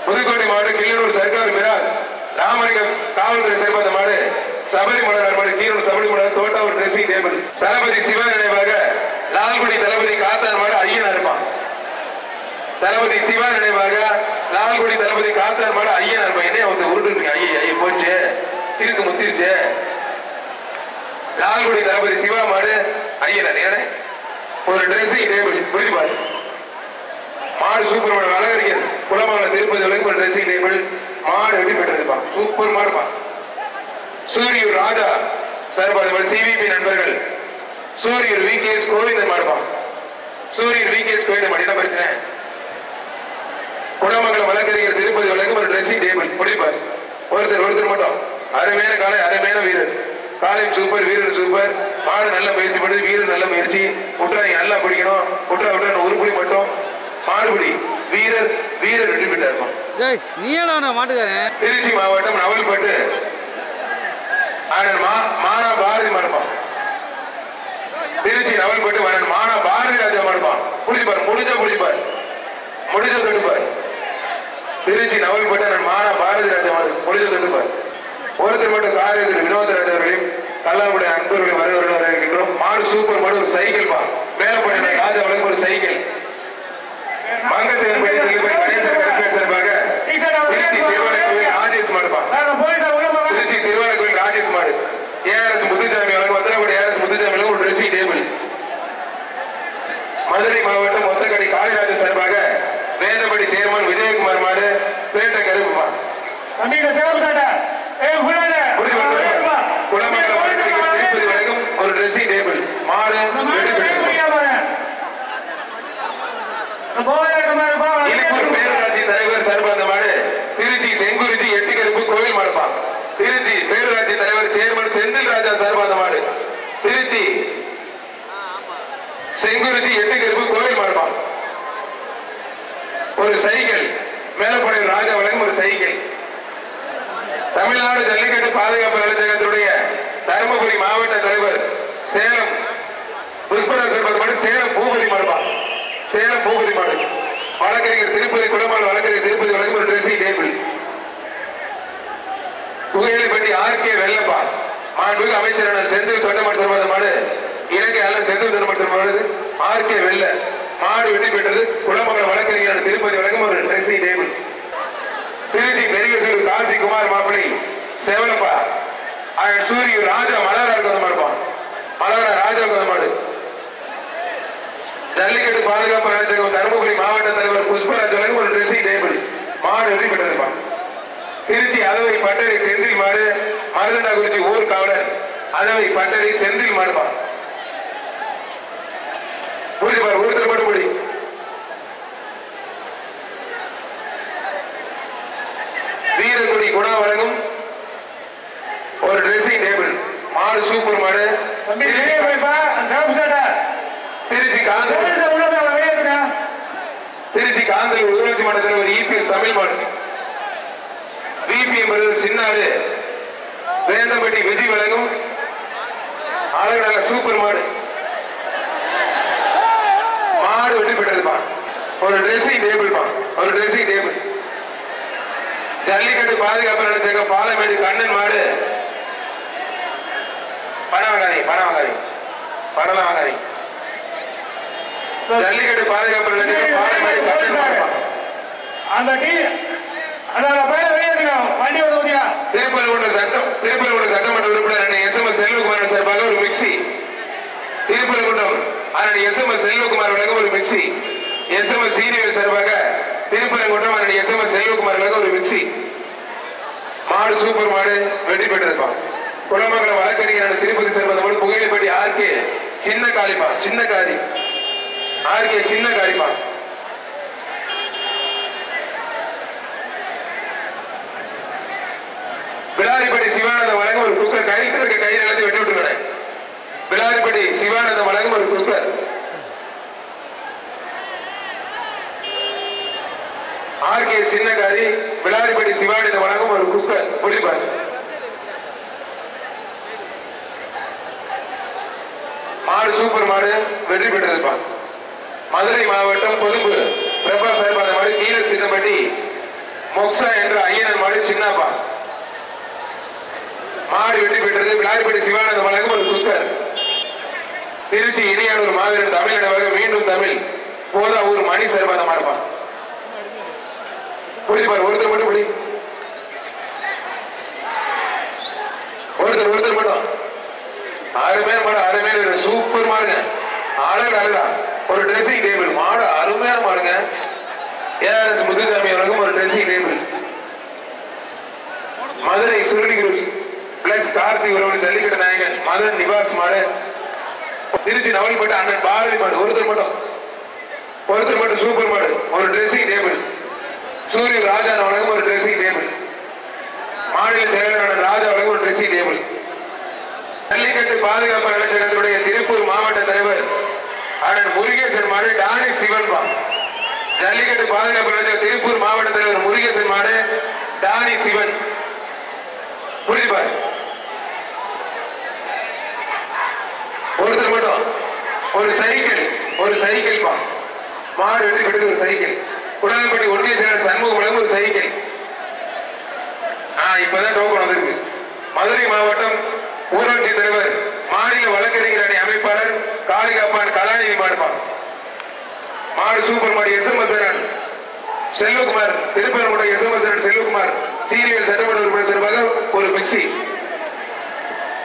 புதுக்கோட்டை மாவட்டம் கிளியனூர் சர்க்கார் மிராஸ் ராமலிங்கம் காவல்துறை சேர்ந்த மாடு சபரிமலை மாடு கீரூர் சபரிமலை தோட்டா ஒரு ட்ரெஸ்ஸிங் டேபிள் தளபதி சிவா நினைவாக லால்குடி தளபதி காத்தான் மாடு ஐயனா இருப்பான் தளபதி சிவா நினைவாக லால்குடி தளபதி காத்தான் மாடு ஐயனா இருப்பான் என்ன வந்து உருட்டு இருக்கு ஐய போச்சு திருக்கு முத்திருச்சு லால்குடி தளபதி சிவா மாடு ஐயனா ஒரு ட்ரெஸ்ஸிங் டேபிள் புரியுது மாடு சூப்பர் மாடு அழகரிக்கிறது குளமங்கலம் திருப்பதி வரைக்கும் ஒரு ட்ரெஸ்ஸிங் டேபிள் மாடு வெற்றி பெற்றதுப்பா சூப்பர் மாடுப்பா சூரியூர் ராஜா சார்பாக சிவிபி நண்பர்கள் சூரியூர் விகேஎஸ் கோவிந்தன் மாடுப்பா சூரியூர் விகேஎஸ் கோவிந்தன் மாடு என்ன பிரச்சனை குளமங்கலம் வழக்கறிஞர் திருப்பதி வரைக்கும் ஒரு ட்ரெஸ்ஸிங் டேபிள் முடிப்பார் ஒருத்தர் மட்டும் அருமையான காலை அருமையான வீரர் காலையும் சூப்பர் வீரர் சூப்பர் மாடு நல்ல முயற்சி பண்ணுது வீரர் நல்ல முயற்சி குற்றாங்க நல்லா பிடிக்கணும் குற்றா ஒரு புடி மட்டும் மாடுபடி வீரர் வெற்றி பெற்றார் திருச்சி மாவட்டம் நவல்பட்டு மானா பாரதி மடுப்பான் திருச்சி நவல்பட்டு மானா பாரதி ராஜா மடுப்பான் புடிச்சுப்பார் முடிஞ்ச தொட்டுப்பார் திருச்சி நவல்பட்டு மானா பாரதி ராஜா மாடு முடிஞ்ச தொட்டுப்பார் ஒருத்தர் மட்டும் காரியத்தில் வினோதராஜ் அவர்களையும் கல்லாவுடைய நண்பர்களையும் வரவர்களாக இருக்கின்றோம் மாடு சூப்பர் மாடு ஒரு சைக்கிள் பா மேலப்பட்ட ராஜா அவளுக்கு ஒரு சைக்கிள் ராஜேஷ் மாடுப்பா திருச்சி திருவாரூர் கோயில் ராஜேஷ் மாடு ஏஆர்எஸ் முத்துசாமி வத்தனகுடி ஏஆர்எஸ் முத்துசாமி ஒரு ட்ரெஸ்ஸிங் டேபிள் மதுரை மாவட்டம் ஒத்தக்கடி காளிராஜன் சார்பாக வேந்தபடி சேர்மன் விஜயகுமார் மாடு பேட்டை கருப்புமா திருப்பதி வரைக்கும் ஒரு ட்ரெஸ்ஸிங் டேபிள் மாடு பேரூராட்சி தலைவர் சார்பாக மாடு திருச்சி செங்குறிச்சி எட்டுக்கருப்பு கோவில் மாடுப்பான் திருச்சி பேரூராட்சி தலைவர் சேர்மன் செந்தில் ராஜா சார்பாக மாடு திருச்சி செங்குறிச்சி எட்டுக்கருப்பு கோவில் மாடுப்பான் ஒரு சைக்கிள் மேலப்படை ராஜா வழங்கும் ஒரு சைக்கிள் தமிழ்நாடு ஜல்லிக்கட்டு பாதுகாப்பு நலச்சங்கத்துடைய தருமபுரி மாவட்ட தலைவர் சேலம் புஷ்பராஜ் சார்பாக மாடு சேலம் பூபதி மாடுப்பான் சேலம் பூபதி மாடு வழக்கறிஞர் திருப்பதி குளமாடு வழக்கறிஞர் திருப்பதி வழங்கும் ஒரு ட்ரெஸ்ஸிங் டேபிள் புகையிலைப்பட்டி ஆர்கே வெள்ளப்பா மாண்புமிகு அமைச்சர் செந்தில் தொண்டமாடு சார்பாக மாடு இலங்கை அல்ல செந்தில் தொண்டமாடு சார்பாக ஆர்கே வெள்ள மாடு வெற்றி பெற்றது குளமங்கலம் வழக்கறிஞர் திருப்பதி வழங்கும் ஒரு ட்ரெஸ்ஸிங் டேபிள் திருச்சி பெரியசூர் காசி குமார் மாப்பிள்ளை செவலப்பா சூரியூர் ராஜா மலரார் கொண்டமாடுப்பான் மலரா ராஜா கொண்டமாடு ஜல்லிக்கட்டு பாதுகாப்பு நலச்சங்கம் தருமபுரி மாவட்ட தலைவர் புஷ்பராஜ் வழங்கும் ஒரு ட்ரெஸ்ஸிங் டேபிள் மாடு வெற்றி பெற்றிருப்பான் திருச்சி அதவை பட்டறை செந்தில் மாடு மருதனாகுறிச்சி ஊர் காவலர் அதவை பட்டறை செந்தில் மாடுப்பான் புரியுதுப்பார் ஒருத்தர் மட்டும் முடி வீரக்குடி குணா வழங்கும் ஒரு ட்ரெஸ்ஸிங் டேபிள் மாடு சூப்பர் மாடு திருச்சி காந்தல் ஊராட்சி மன்ற தலைவர் இபிஎஸ் தமிழ் மாடு விபிஎம் சின்னாடு வேந்தம்பட்டி விஜய் வழங்கும் அழகு சூப்பர் மாடு மாடு வெற்றி பெற்றதுப்பா ஒரு ட்ரெஸ்ஸிங் டேபிள்பா ஒரு ட்ரெஸ்ஸிங் டேபிள் ஜல்லிக்கட்டு பாதுகாப்பு நலச்சங்கம் பாலமேடு கண்ணன் மாடு பணம் வாங்காதீங்க ஜல்லிக்கட்டு பாதுகாப்பு நலச்சங்கம் பாலமேடு கண்ணன் மாடு திருப்பரங்குன்றம் சட்டமன்ற உறுப்பினர் எஸ்எம்எஸ் செல்வகுமார் சார்பாக ஒரு மிக்சி திருப்பரங்குன்றம் எஸ்எம்எஸ் செல்வகுமார் வழங்கும் ஒரு மிக்சி எஸ்எம்எஸ் சீரியல் சார்பாக திருப்பரங்குன்றம் எஸ்எம்எஸ் செல்வகுமார் வழங்கும் ஒரு மிக்சி மாடு சூப்பர் மாடு வெற்றி பெற்றிருப்பான். குளமங்கலம் வழக்கறிஞர் திருப்பதி சேர்ப்பது புகையிலைப்பட்டி ஆர்கே சின்ன காளிப்பா, சின்ன காரி ஆர்கே சின்ன காளிப்பா. விளாரிப்பட்டி சிவானந்தம் வழங்கும் ஒரு குக்கர் கையில் இருக்க கையில் எழுதி வெட்டி விட்டுருக்கேன். விளாரிப்பட்டி சிவானந்தம் வழங்கும் ஒரு குக்கர். ஆர்கே சின்னகாரி விளாரிப்பட்டி சிவானந்தம் வழங்கும் ஒரு குக்கர். புரிப்பாரு மாடு சூப்பர் மாடு வெற்றி பெற்றிருப்பான். மதுரை மாவட்டம் பொதுப்பு பிரபா சார்பான மாடு கீழ சின்னப்பட்டி மொக்ஸா என்ற ஐயனர் மாடு சின்னப்பா மாடு வெற்றி பெற்றது. விளாரிப்பட்டி சிவானந்தம் வழங்கும் ஒரு குக்கர். திருச்சி இனியானூர் மாவீரன் தமிழிடமாக மீண்டும் தமிழ் போதா ஊர் மணி சார்பான மாடுப்பா. புரிஞ்சுப்பாரு ஒருத்தர் மட்டும் புடி ஒருத்தர் மட்டும் 6 பேர் மாடு 6 பேர் சூப்பர் மாடுங்க. அழகா ஒரு ட்ரெஸ்ஸிங் டேபிள் மாடு அருமையான மாடுங்க. ஏஆர்எஸ் முத்துசாமி வழங்கும் ஒரு dressing table. Madurai Suruli groups plus Karthik உறவு ஜல்லிக்கட்டு நாயகன் மதன் நிவாஸ் மாடு. திருச்சி நவல்பட்டு அண்ணன் பாரதி மாடு ஒருத்தர் மட்டும் சூப்பர் மாடு ஒரு ட்ரெஸ்ஸிங் டேபிள். சூரிய ராஜா வழங்கும் ஒரு ட்ரெஸ்ஸிங் டேபிள். மாநில செயலாளர் ராஜா வழங்கும் ஒரு ட்ரெஸ்ஸிங் டேபிள். ஜல்லிக்கட்டு பாதுகாப்பு நலச்சங்கத்துடைய திருப்பூர் மாவட்ட தலைவர் அண்ணன் முருகேசன் மாடு டானி சிவன் பா. ஜல்லிக்கட்டு பாதுகாப்பு நலச்சங்க திருப்பூர் மாவட்ட தலைவர் முருகேசன் மாடு டானி சிவன். புரிஞ்சுப்பாரு ஒருத்தர் மட்டும் ஒரு சைக்கிள் பா மாடு வெற்றி பெற்று ஒரு சைக்கிள். குடல்பட்டி ஒன்றிய செயலர் சண்முகம் ஒரு சைக்கிள். இப்பதான் டோக்கன் வந்திருக்கு. மதுரை மாவட்டம் ஊராட்சி தலைவர் மாநில வழக்கறிஞர் அணி அமைப்பாளர் காளிகாப்பான் கலாநிதி மாடுப்பான். மாடு சூப்பர் மாடு எஸ்எம்எஸ் செல்வகுமார் திருப்பரங்குன்ற எஸ்எம்எஸ் செல்வகுமார் சீரியல் சட்டமன்ற உறுப்பினர் சார்பாக ஒரு மிக்சி.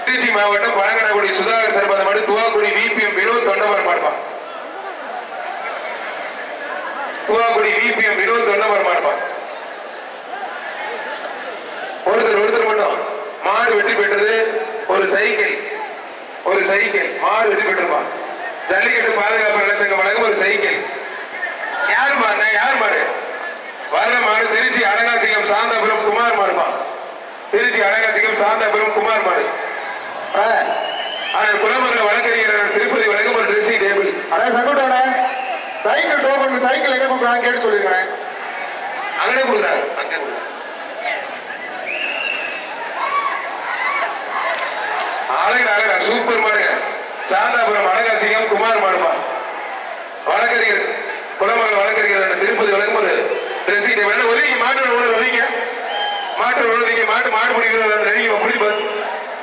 திருச்சி மாவட்டம் பழங்கனகுடி சுதாகர் சார்பாக மாடு துவாக்குடி விபிஎம் வினோத் தொண்டமார் மாடுப்பான். துவாக்குடி விபிஎம் வினோத் தொண்டமார் மாடுப்பான். ஒருத்தர் மட்டும் மாடு வெற்றி பெற்றது ஒரு சைக்கிள் மாடு வெற்றி பெற்றிருப்பான். ஜல்லிக்கட்டு பாதுகாப்பு நலச்சங்கம் வழங்கும் ஒரு சைக்கிள். யார் மாடு வர்ற மாடு திருச்சி அடங்காசிங்கம் சாந்தாபுரம் குமார் மாடுப்பான். திருச்சி அடங்காசிங்கம் சாந்தாபுரம் குமார் மாடு. குலமங்கல வழக்கறிஞர் திருப்பதி வழங்கும் ஒரு dressing table. Cycle token cycle எங்க கொடுக்குறாங்க கேட்டு சொல்லிருங்க. அங்கே கொடுக்குறாங்க. அழகா சூப்பர் மாடுங்க. சாந்தாபுரம் அடங்காசிங்கம் குமார் மாடுப்பா. வழக்கறிஞர் குலமங்கல வழக்கறிஞர் திருப்பதி வழங்கும் ஒரு ட்ரெஸ்ஸிங் டேபிள். ஒதுங்கி மாட்டு ஒதுங்க மாடு பிடிக்கிறது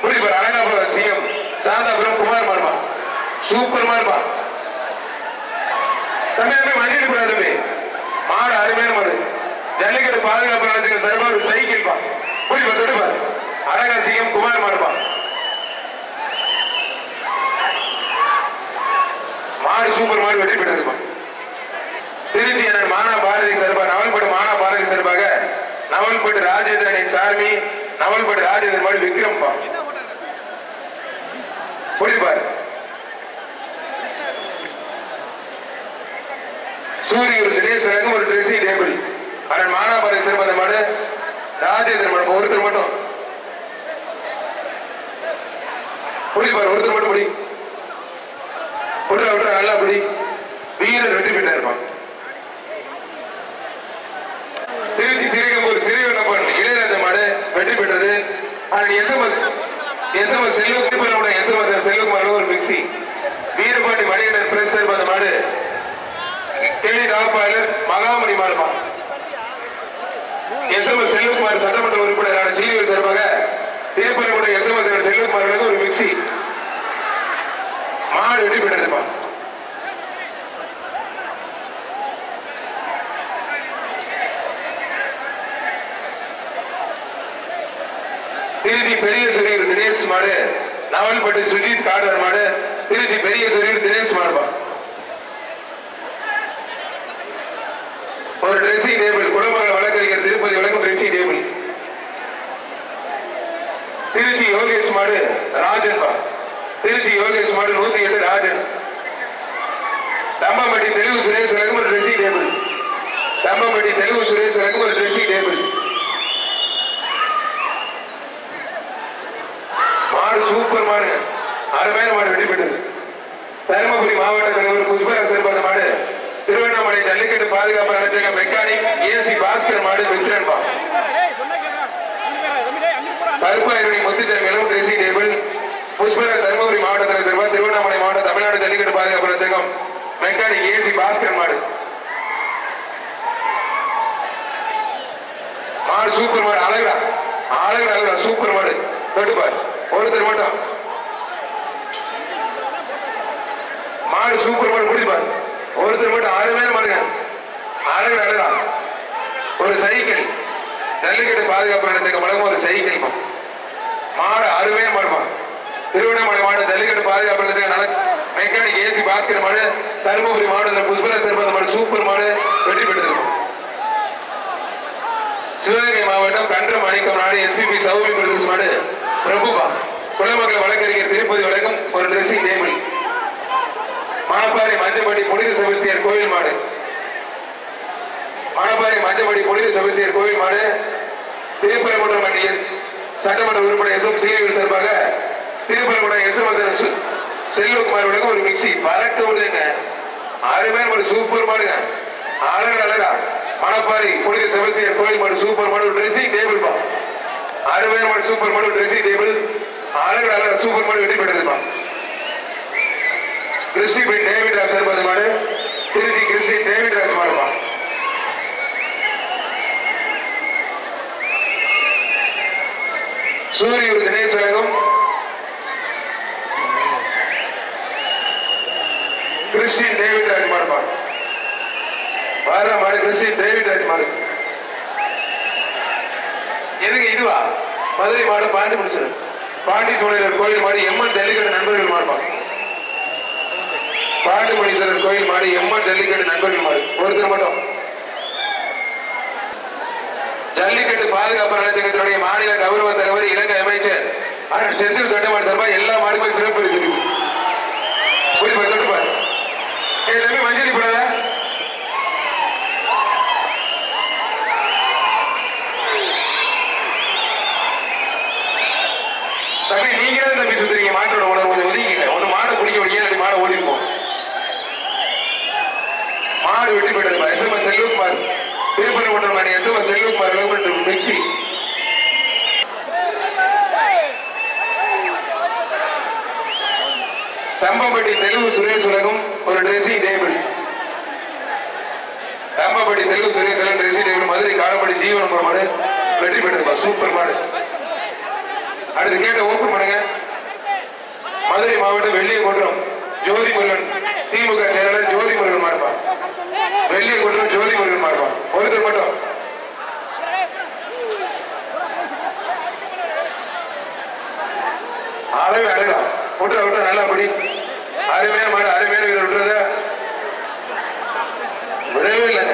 புரிப்பார். அழகா சிங்கம் சாந்தாபுரம் குமார் மாடுப்பா. சூப்பர் மாடுப்பா. தமிழக மண்ணில் கூடாது மாடு அருமையான மாடு. ஜல்லிக்கட்டு பாதுகாப்பு நலச்சங்கம் சார்பாக ஒரு சைக்கிள் பா. புரிப்பா தொடுப்பார். அழகா சிங்கம் குமார் மாடுப்பா. மாடு சூப்பர் மாடு வெற்றி பெற்றிருப்பா. திருச்சி மானா பாரதி சார்பாக நவல்பட்டு மானா பாரதி சார்பாக நவல்பட்டு ராஜேந்திரன் சாமி நவல்பட்டு ராஜேந்திரன் மாடு விக்ரம் பா. புரிப்பார். சூரியன் தினேஷ் வழங்கும் ஒரு ட்ரெஸ்ஸிங் டேபிள். அண்ணன் மானாபாரி சிறுமந்த மாடு ராஜேந்திரன் மாடு ஒருத்தர் மட்டும் புரிப்பார். ஒருத்தர் மட்டும் விட்டுற நல்லா புடி. வீரர் வெற்றி பெற்று இருப்பான். திருச்சி சிறுகம்பூர் சிறுவனப்பன் இளையராஜா மாடு வெற்றி பெற்றது. எஸ்எம்எஸ் செல்வகுமார் ஒரு மிக்சி. வீரபாண்டி மணிகண்டன் பிரஸ் சார்பான மாடு கேள்வி டாப்பாளர் மகாமணி மாடுப்பான். எஸ்எம்எஸ் செல்வகுமார் சட்டமன்ற உறுப்பினரான சீனியர் சார்பாக திருப்பரங்குன்ற எஸ்எம்எஸ் செல்வகுமார் ஒரு மிக்சி. மாடு வெற்றி பெற்றிருப்பான். திருச்சி பெரிய சுரீர் தினேஷ் மாடு நவல்பட்டு சுஜித் காடர் மாடு. திருச்சி பெரிய சுரீர் தினேஷ் மாடுப்பா. ஒரு ட்ரெஸ்ஸிங் டேபிள். குலமங்கல வழக்கறிஞர் திருப்பதி வழங்கும் ட்ரெஸ்ஸிங் டேபிள். திருச்சி யோகேஷ் மாடு ராஜன் பா. திருச்சி யோகேஷ் மாடு 108 ராஜன். தம்பம்பட்டி தெலுங்கு சுரேஷ் வழங்கும் ஒரு ட்ரெஸ்ஸிங் டேபிள். தம்பம்பட்டி தெலுங்கு சுரேஷ் வழங்கும் ஒரு ட்ரெஸ்ஸிங் டேபிள். மாடு சூப்பர் மாடு, அருமையான மாடு வெற்றி பெற்றது. தருமபுரி மாவட்ட தலைவர் புஷ்பராஜ் சிறப்பான மாடு திருவண்ணாமலை ஜல்லிக்கட்டு பாதுகாப்பு அமைச்சக மெக்கானிக் ஏசி பாஸ்கர் மாடு விக்ரன் பா. கருப்பாயிரணி முத்துச்சரம் எலும்பு ட்ரெஸ்ஸிங் டேபிள் புஷ்பராஜ் தருமபுரி மாவட்ட தலைவர் சிறப்பாக திருவண்ணாமலை மாவட்ட தமிழ்நாடு ஜல்லிக்கட்டு பாதுகாப்பு அமைச்சகம் மெக்கானிக் ஏசி பாஸ்கர் மாடு. மாடு சூப்பர் மாடு, அழகா அழகா அழகா சூப்பர் மாடு. தொட்டுப்பார் ஒருத்தர் மட்டும். மாடு சூப்பர் மாடு முடிப்பார் ஒருத்தர் மட்டும். அருமையான மாடுங்க, அழகா அழகா. ஒரு சைக்கிள் ஜல்லிக்கட்டு பாதுகாப்பு அமைச்சகம் வழங்கும் ஒரு சைக்கிள் மாடு, அருமையான மாடுமா. திருவண்ணாமலை மாவட்ட ஜல்லிக்கட்டு பாதுகாப்பு அமைச்சகம் மெக்கானிக் ஏசி பாஸ்கர் மாடு தருமபுரி மாவட்டத்தில் புஷ்பராஜ் சிறப்பான மாடு சூப்பர் மாடு வெற்றி பெற்றது. சிவகங்கை மாவட்டம் கன்றம் அணிக்கம் நாடு எஸ்பிபி சௌமி பிரதேஷ் மாடு பிரபுபா. குலமங்கல வழக்கறிஞர் திருப்பதி வழங்கும் ஒரு ட்ரெஸ்ஸிங் டேபிள். மணப்பாறை மஞ்சப்பட்டி புனித செபஸ்தியர் கோயில் மாடு. மணப்பாறை மஞ்சப்பட்டி புனித செபஸ்தியர் கோயில் மாடு திருப்பரங்குன்றம் மண்டிய சட்டமன்ற உறுப்பினர் எஸ் எம் சீனிவாசன் சார்பாக திருப்பரங்குன்றம் எஸ் எம் செல்வகுமார் வழங்கும் ஒரு மிக்சி பறக்க விடுதுங்க. அருமையான ஒரு சூப்பர் மாடுங்க, அழகா அழகா. மணப்பாறை புனித செபஸ்தியர் கோயில் மாடு சூப்பர் மாடு ட்ரெஸ்ஸிங் டேபிள் பா. அருமையான மாடு சூப்பர் மாடு ட்ரெஸ்ஸிங் டேபிள், அழகா அழகா சூப்பர் மாடு வெற்றி பெற்றதுப்பா. கிறிஸ்டின் டேவிட் ராஜ் சார்பான மாடு திருச்சி கிறிஸ்டின் டேவிட் ராஜ் மாடுப்பா. சூரியூர் தினேஷ் வழங்கும் கிறிஸ்டின் டேவிட் ராஜ் மாடுப்பா. வர மாடு கிறிஸ்டின் டேவிட் ராஜ் மாடு. எதுங்க இதுவா? மதுரை மாடு பாண்டி முடிச்சு பாண்டி சோழர் கோயில் மாடு எம்என் ஜல்லிக்கட்டு நண்பர்கள் மாடுப்பா. பாண்டிமுனீஸ்வரர் கோயில் மாடு எம்என் ஜல்லிக்கட்டு நண்பர்கள் மாடு ஒருத்தர் மட்டும். ஜல்லிக்கட்டு பாதுகாப்பு அமைச்சகத்தினுடைய மாநில கௌரவ தலைவர் இலங்கை அமைச்சர் செந்தில் தொண்டமான் சார்பாக எல்லா மாடுகளும் சிறப்பு பரிசு. தொட்டுப்பார் மஞ்சளி போடாத. தம்பி நீங்க தான் தம்பி சுத்துறீங்க, மாட்டோட உணர்வு கொஞ்சம் ஒதுக்கிங்க. ஒண்ணு மாடை பிடிக்க முடியாது, மாடை ஓடிப்போம். மாடு வெட்டி போயிட்டது. எஸ்எம்எஸ் செல்வகுமார் திருப்பரங்குன்றம் மாடி எஸ்எம்எஸ் செல்வகுமார் மிக்சி. தம்பம்பட்டி தெலுங்கு சுரேஷ் உலகம் ஒரு ட்ரெஸ்ஸிங் டேபிள். தம்பம்பட்டி தெலுங்கு சுரேஷ் உலகம் ட்ரெஸ்ஸிங் டேபிள். மதுரை காலப்படி ஜீவன் மாடு வெற்றி பெற்றிருப்பா. சூப்பர் மாடு. அடுத்து கேட்ட ஓப்பன் பண்ணுங்க. மதுரை மாவட்டம் வெள்ளியகுன்றம் ஜோதி முருகன் திமுக செயலாளர் ஜோதி முருகன் மாடுப்பா. வெள்ளியகுன்றம் ஜோதி முருகன் மாடுப்பா. ஒருத்தர் மட்டும். அழகு அழகா விட்டுற விட்டா நல்லா படி. அருமையான மாடு, அருமையான வீரர் விட்டுறத விடவே இல்லைங்க.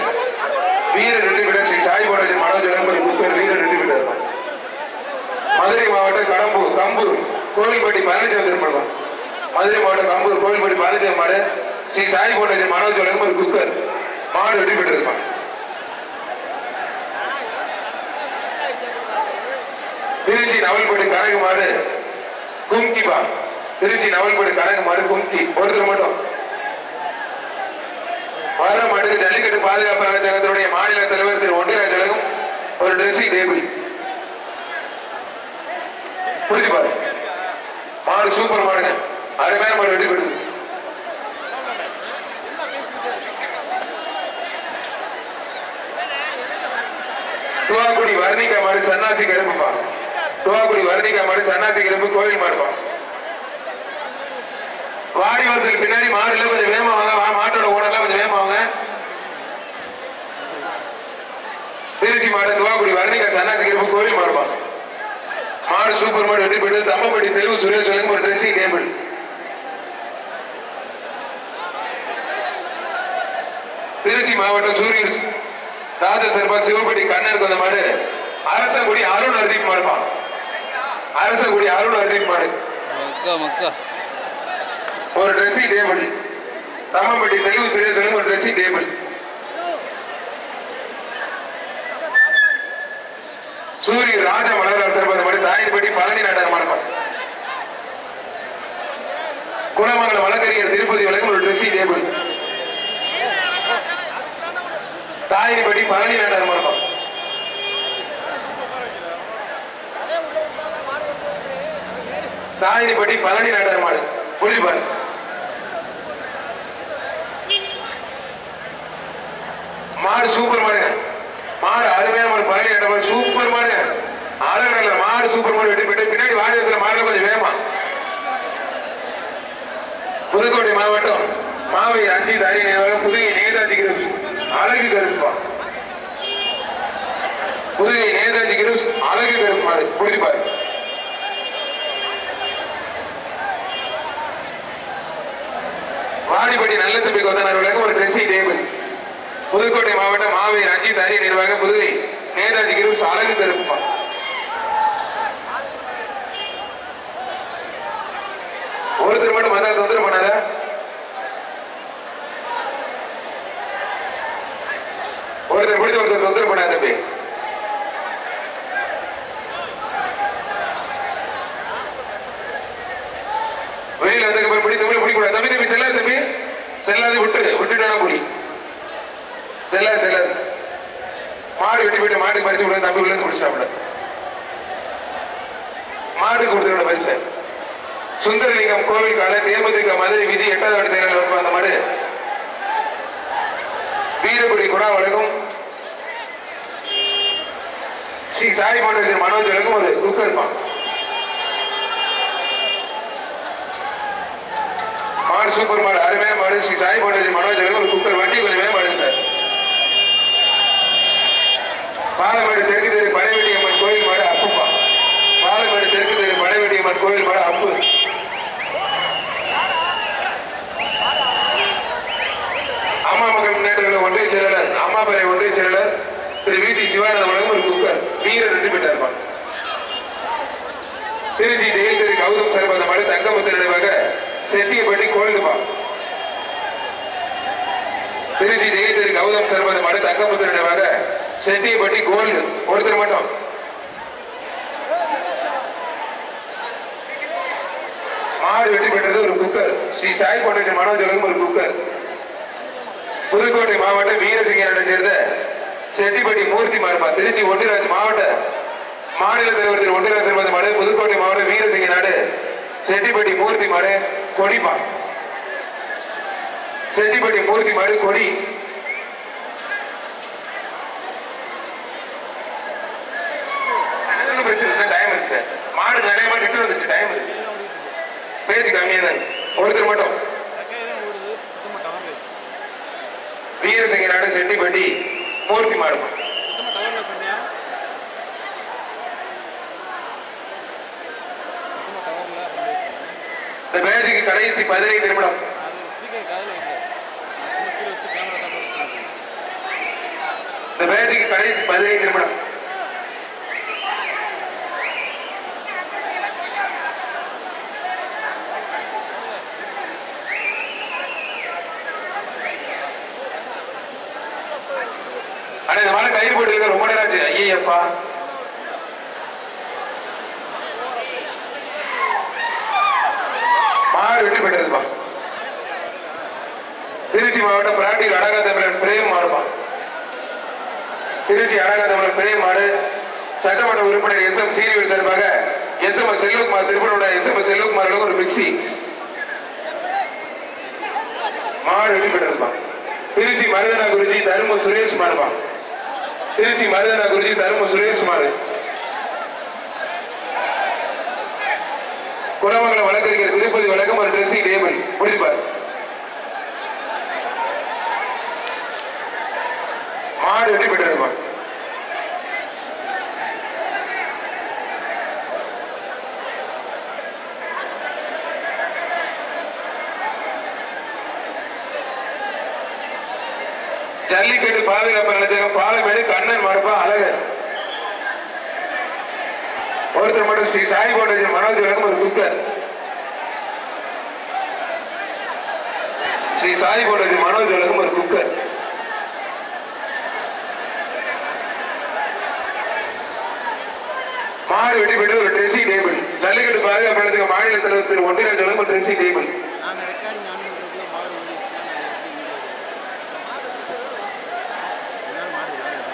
வீரர் ரெண்டு பேர் ஸ்ரீ சாய் பாலாஜி மனோஜ் பேர் வீரர் ரெண்டு பேர். மதுரை மாவட்டம் கடம்பூர் கம்பூர் கோவில்பட்டி பழனிசாமி திருப்பணம். மதுரை மாவட்டம் கம்பூர் கோவில்பட்டி பழனிசாமி மாடு ஸ்ரீ சாய் பாலாஜி மனோஜ் ஒரு குக்கர் மாடு வெற்றி பெற்றிருப்பான். திருச்சி நவல்பேடு கனகு மாடு கும்கிபா. திருச்சி நவல்பேடு கனகு மாடு கும்கி ஒருத்தர் மட்டும். வர மாட்டுக்கு ஜல்லிக்கட்டு பாதுகாப்பு அமைச்சகத்தினுடைய மாநில தலைவர் திரு ஒன்றியராஜ் அழகும் ஒரு ட்ரெஸ்ஸிங் டேபிள். புரிஞ்சு பாரு. மாடு சூப்பர் மாடுங்க, அருமையான மாடு வெற்றி பெறுது. துவாக்குடி வர்ணிகா மாடு சன்னாசி கருப்புப்பா. துவாக்குடி வர்ணிகா மாடு சன்னாசி கருப்பு கோயில் மாடுப்பா. வாடி வாசல் பின்னாடி மாடுல கொஞ்சம் வேகமா வாங்க. மாட்டோட ஓடலாம் கொஞ்சம் வேகமா வாங்க. திருச்சி மாடு துவாக்குடி வர்ணிகா சன்னாசி கருப்பு கோயில் மாடுப்பா. மாடு சூப்பர் மாடு வெற்றி பெற்று. தம்பம்பட்டி தெலுங்கு சுரேஷ் ஒரு ட்ரெஸ்ஸிங் டேபிள். திருச்சி மாவட்டம் சூரியன் ராஜ சர்பா சிவப்பட்டி கண்ணனுக்கு வந்த மாடு அரசங்குடி அருண் அர்தீப் மாடுப்பான். அரசகுடி அருள் அர்ஜுன் மாடு ஒரு ட்ரெஸ்ஸிங் டேபிள். தம்மம்பட்டி தெலுங்கு சுரேசனுக்கு ஒரு ட்ரெஸ்ஸிங் டேபிள். சூரிய ராஜ மலரால் சிறப்பாக மாடு தாயின்பட்டி பழனி நாடார் மாடு. குலமங்கலம் வழக்கறிஞர் திருப்பதி வழக்கம் ஒரு ட்ரெஸ்ஸிங் டேபிள். தாயின்பட்டி பழனி நாடார் மாடு. தாயின்பட்டி பழனி நாடார் மாடு புலிபால். மாடு சூப்பர் மாடுங்க. மாடு அருமையான மாடு. பழனி நாடார் மாடு சூப்பர் மாடுங்க. அழகு மாடு சூப்பர் மாடு. வெட்டி போயிட்டு பின்னாடி வாடி வச்சுல மாடு கொஞ்சம் வேகமா. புதுக்கோட்டை மாவட்டம் மாவை அஞ்சி தாரி நிர்வாகம் புதுகை நேதாஜி கிரூப்ஸ் அழகு கருப்பா. புதுகை நேதாஜி கிரூப்ஸ் அழகு கருப்பு மாடு புலிபால். வாடிப்பட்டி நல்ல தம்பி கொத்தனார் ஒரு ட்ரெஸ்ஸிங் டேபிள். புதுக்கோட்டை மாவட்டம் மாவை அஞ்சி தாரி நிர்வாகம் புதுகை நேதாஜி கிரூப்ஸ் அழகு கருப்பா. ஒருத்தர் மட்டும் வந்தா தொந்தரவு பண்ணாத. ஒருத்தர் பிடிச்ச ஒருத்தர் தொந்தரவு பண்ணாத தம்பி. வெளியில வந்ததுக்கு பிடி தமிழ் பிடிக்கூடாது. தம்பி தம்பி செல்லாது. தம்பி செல்லாது. விட்டுட்டானா புடி செல்லாது. மாடு வெட்டி போயிட்டு மாட்டுக்கு பறிச்சு விட. தம்பி உள்ள இருந்து பிடிச்சிட்டாப்ல. மாட்டுக்கு கொடுத்துட பரிசு. சுந்தரலிங்கம் கோவில் கால தேமுதிக மதுரை விஜய் 8வது வார்டு செயலாளர் வந்து அந்த மாடு. வீரகுடி குடா வழங்கும் ஸ்ரீ சாய் பாண்டேஜர் மனோஜ் வழங்கும் ஒரு குக்கர் இருப்பான். மாடு சூப்பர் மாடு அருமையான மாடு. ஸ்ரீ சாய் பாண்டேஜர் மனோஜ் வழங்கும் ஒரு குக்கர். வண்டி கொஞ்சம் வேகமாடுங்க சார். பாலமேடு தெற்கு தெரு படைவெட்டியம்மன் கோயில் மாடு அப்புப்பா. பாலமேடு தெற்கு தெரு படைவெட்டியம்மன் கோயில் மாடு அப்பு. அம்மா மக்கள் முன்னேற்ற ஒன்றிய செயலாளர் அம்மாபேரை ஒன்றிய செயலாளர் திரு வி டி சிவானந்த வழங்கும் ஒரு குக்கர். வீரர் 2 பேர் இருப்பாங்க. திருச்சி ஜெயில் தெரு கௌதம் சர்பத மாடு தங்கமுத்து நினைவாக செட்டியப்பட்டி கோயிலுப்பா. திருச்சி ஜெயில் தெரு கௌதம் சர்பத மாடு தங்கமுத்து நினைவாக செட்டியப்பட்டி கோல்டு. ஒருத்தர் மட்டும். மாடு வெட்டி பெற்றது ஒரு குக்கர். ஸ்ரீ சாய் பாண்டேஜர் மனோஜ் வழங்கும் ஒரு குக்கர். புதுக்கோட்டை மாவட்டம் வீரசிங்கனை சேர்ந்த செட்டிப்பட்டி மூர்த்தி மாடுப்பா. திருச்சி ஒன்றிராஜ் மாவட்ட மாநில தலைவர் திரு ஒன்றிராஜ் சர்பத மாடு. புதுக்கோட்டை மாவட்டம் வீரசிங்க நாடு செட்டிப்பட்டி மூர்த்தி மாடு கொடிப்பா. செட்டிப்பட்டி மூர்த்தி மாடு கொடி. டைம் இருக்கு சார். மாடு நிறைய மாடு கிட்ட வந்துச்சு. டைம் இருக்கு. பேச்சு கம்மியா தான். ஒருத்தர் மட்டும். வீரசிங்க நாடு செட்டிப்பட்டி மூர்த்தி மாடு. இந்த மேட்சுக்கு கடைசி 15 நிமிடம். இந்த மேட்சுக்கு கடைசி 15 நிமிடம். ஆனா இந்த மழை கயிறு போட்டு இருக்க ரொம்ப நேரம் ஆச்சு. ஐயப்பா மாடு வெட்டி போயிட்டதுப்பா. திருச்சி மாவட்டம் பிராட்டி அழகா தமிழன் பிரேம் மாடுப்பா. திருச்சி அழகா தமிழன் பிரேம் மாடு. சட்டமன்ற உறுப்பினர் எஸ்.எம். சீனிவேல் சார்பாக எஸ்.எம். செல்வகுமார் திருப்பூரோட எஸ்.எம். செல்வகுமார் ஒரு மிக்சி. மாடு வெட்டி போயிட்டதுப்பா. திருச்சி மருதனா குருஜி தரும சுரேஷ் மாடுப்பா. திருச்சி மருதனா குருஜி தரும சுரேஷ் மாடு. குலமங்கலம் வழக்கறிஞர் திருப்பதி வழக்கம் ஒரு ட்ரெஸ்ஸிங் டேபிள் முடிப்பார். மாடு வெட்டி பெற்றதுமா. ஜல்லிக்கட்டு பாதுகாப்பு நிலையகம் பாலமேடு கண்ணன் மாடுப்பா அழகர். ஒருத்தர் மட்டும் ஸ்ரீ சாய் கோட்டேஜ் மனோஜ் வழங்கும் ஒரு குக்கர். ஸ்ரீ சாய் கோட்டேஜ் மனோஜ் வழங்கும் ஒரு குக்கர். மாடு வெட்டி பெற்று ஒரு ட்ரெஸ்ஸிங் டேபிள். ஜல்லிக்கட்டு பாதுகாப்பு மாநில தலைவர் திரு ஒன்றியராஜ் வழங்கும் ஒரு ட்ரெஸ்ஸிங் டேபிள்.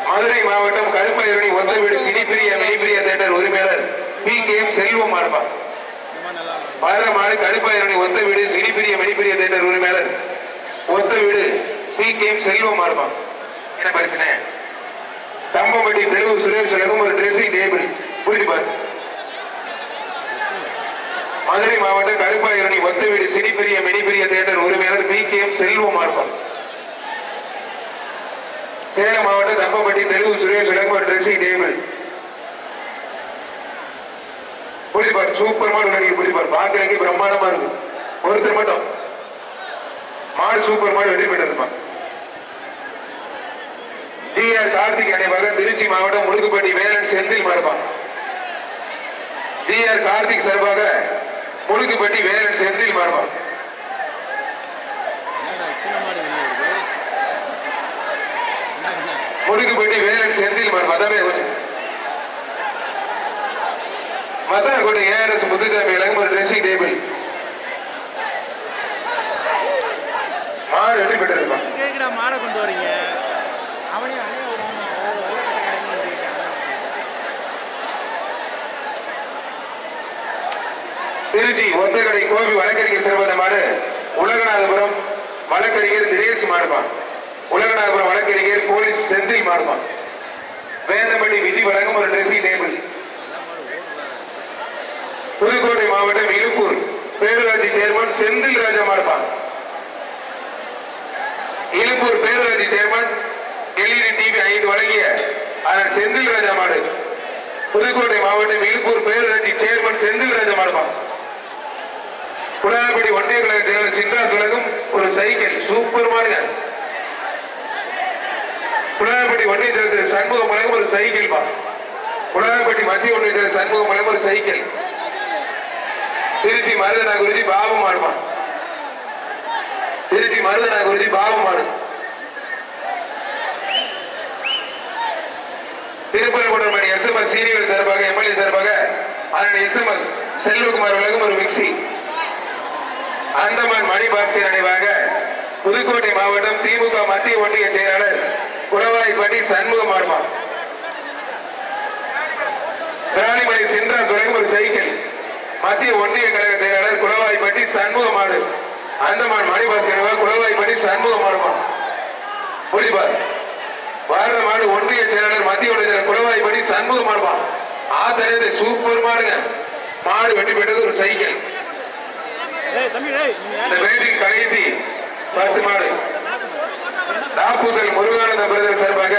மதுரை மாவட்டம் கருப்பையரணி ஒத்த வீடு சினிப்பிரிய மினிப்பிரிய தேட்டர் உரிமையாளர் பி கே எம் செல்வம் மாடுபான். மதுரை மாடு கருப்பையரணி ஒத்த வீடு சினிப்பிரிய மினிப்பிரிய தேட்டர் உரிமையாளர் ஒத்த வீடு பி கே எம் செல்வம் மாடுபான். என்ன பிரச்சனை? தம்பம்பட்டி தெருவு சுரேஷ் வழங்கும் ஒரு ட்ரெஸ்ஸிங் டேபிள். புரிஞ்சுப்பார். மதுரை மாவட்டம் கருப்பாயிரணி ஒத்த வீடு சினிப்பிரிய மினிப்பிரிய தேட்டர் உரிமையாளர் பி கே எம் செல்வம் மாடுபான். சேலம் மாவட்டம் தம்பம்பட்டி தெலுங்கு சுரேஷ் வழங்கும் ஒரு ட்ரெஸ்ஸிங் டேபிள். புரிஞ்சுப்பார். சூப்பர் மாடு புரிஞ்சுப்பார். பாக்குறதுக்கு பிரம்மாண்டமா இருக்கு. ஒருத்தர் மட்டும் மாடு சூப்பர் மாடு வெற்றி பெற்றிருப்பான். ஜி ஆர் கார்த்திக் நினைவாக திருச்சி மாவட்டம் முழுக்குப்பட்டி வேலன் செந்தில் மாடுப்பான். ஜி ஆர் கார்த்திக் சார்பாக முழுக்குப்பட்டி வேலன் செந்தில் மாடுப்பான். முழுக்குப்பட்டி வேலன் செந்தில் மாடுப்பான். மத்தனக்கோட்டை ஏஆர்எஸ் முத்துசாமி வழங்கும் ஒரு ட்ரெஸ்ஸிங் டேபிள். மாடு வெற்றி பெற்றிருப்பான். மாடை கொண்டு வரீங்க. திருச்சி ஒத்தக்கடை கோபி வழக்கறிஞர் சிறந்த மாடு உலகநாதபுரம் வழக்கறிஞர் தினேஷ் மாடுபான். உலகநாதபுரம் வழக்கறிஞர் போலீஸ் செந்தில் மாடுபான். வேந்தம்பட்டி விஜய் வழங்கும் ஒரு ட்ரெஸ்ஸிங் டேபிள். புதுக்கோட்டை மாவட்டம் இலுப்பூர் பேரூராட்சி சேர்மன் செந்தில் ராஜா மாடுபான். இலுப்பூர் பேரூராட்சி சேர்மன் எல்இடி டிவி 5 வழங்கிய அதன் செந்தில் ராஜா மாடு. புதுக்கோட்டை மாவட்டம் இலுப்பூர் பேரூராட்சி சேர்மன் செந்தில் ராஜா மாடுபான். புலாபடி ஒன்றிய கழக செயலர் சின்ராஸ் வழங்கும் ஒரு சைக்கிள். சூப்பர் மாடுங்க. புலாபடி ஒன்றிய செயலர் சண்முகம் வழங்கும் ஒரு சைக்கிள் பா. புலாபடி மத்திய ஒன்றிய செயலர் சண்முகம் வழங்கும் ஒரு சைக்கிள். திருச்சி மருதநாகுருஜி பாபு மாடுபான். திருச்சி மருதநாகுருஜி பாபு மாடு. திருப்பரங்குன்றம் மணி எஸ்எம்எஸ் சீனியர் சார்பாக எம்எல்ஏ சார்பாக அதன் எஸ்எம்எஸ் செல்வகுமார் வழங்கும் ஒரு மிக்சி. அந்தமான் மணி பாஸ்கர் நினைவாக புதுக்கோட்டை மாவட்டம் திமுக மத்திய ஒன்றிய செயலாளர் குளவாய்ப்பட்டி சண்முகம் மாடுபான். பிராணிமலை சின்ராஸ் வழங்கும் ஒரு சைக்கிள். மத்திய ஒன்றிய கழக செயலாளர் குளவாய்ப்பட்டி சண்முகம் மாடு. அந்தமான் மணி பாஸ்கர் நினைவாக குளவாய்ப்பட்டி சண்முகம் மாடுபான். புரிஞ்சுப்பார். பாரத மாடு ஒன்றிய செயலாளர் மத்திய ஒன்றிய குளவாய்ப்பட்டி சண்முகம் மாடுபான். ஆதரவு சூப்பர் மாடுங்க. மாடு வெட்டி பெற்றது ஒரு சைக்கிள். இந்த வேட்டின் கடைசி 10 மாடு தாப்பூசல் முருகானந்த பிரதர் சார்பாக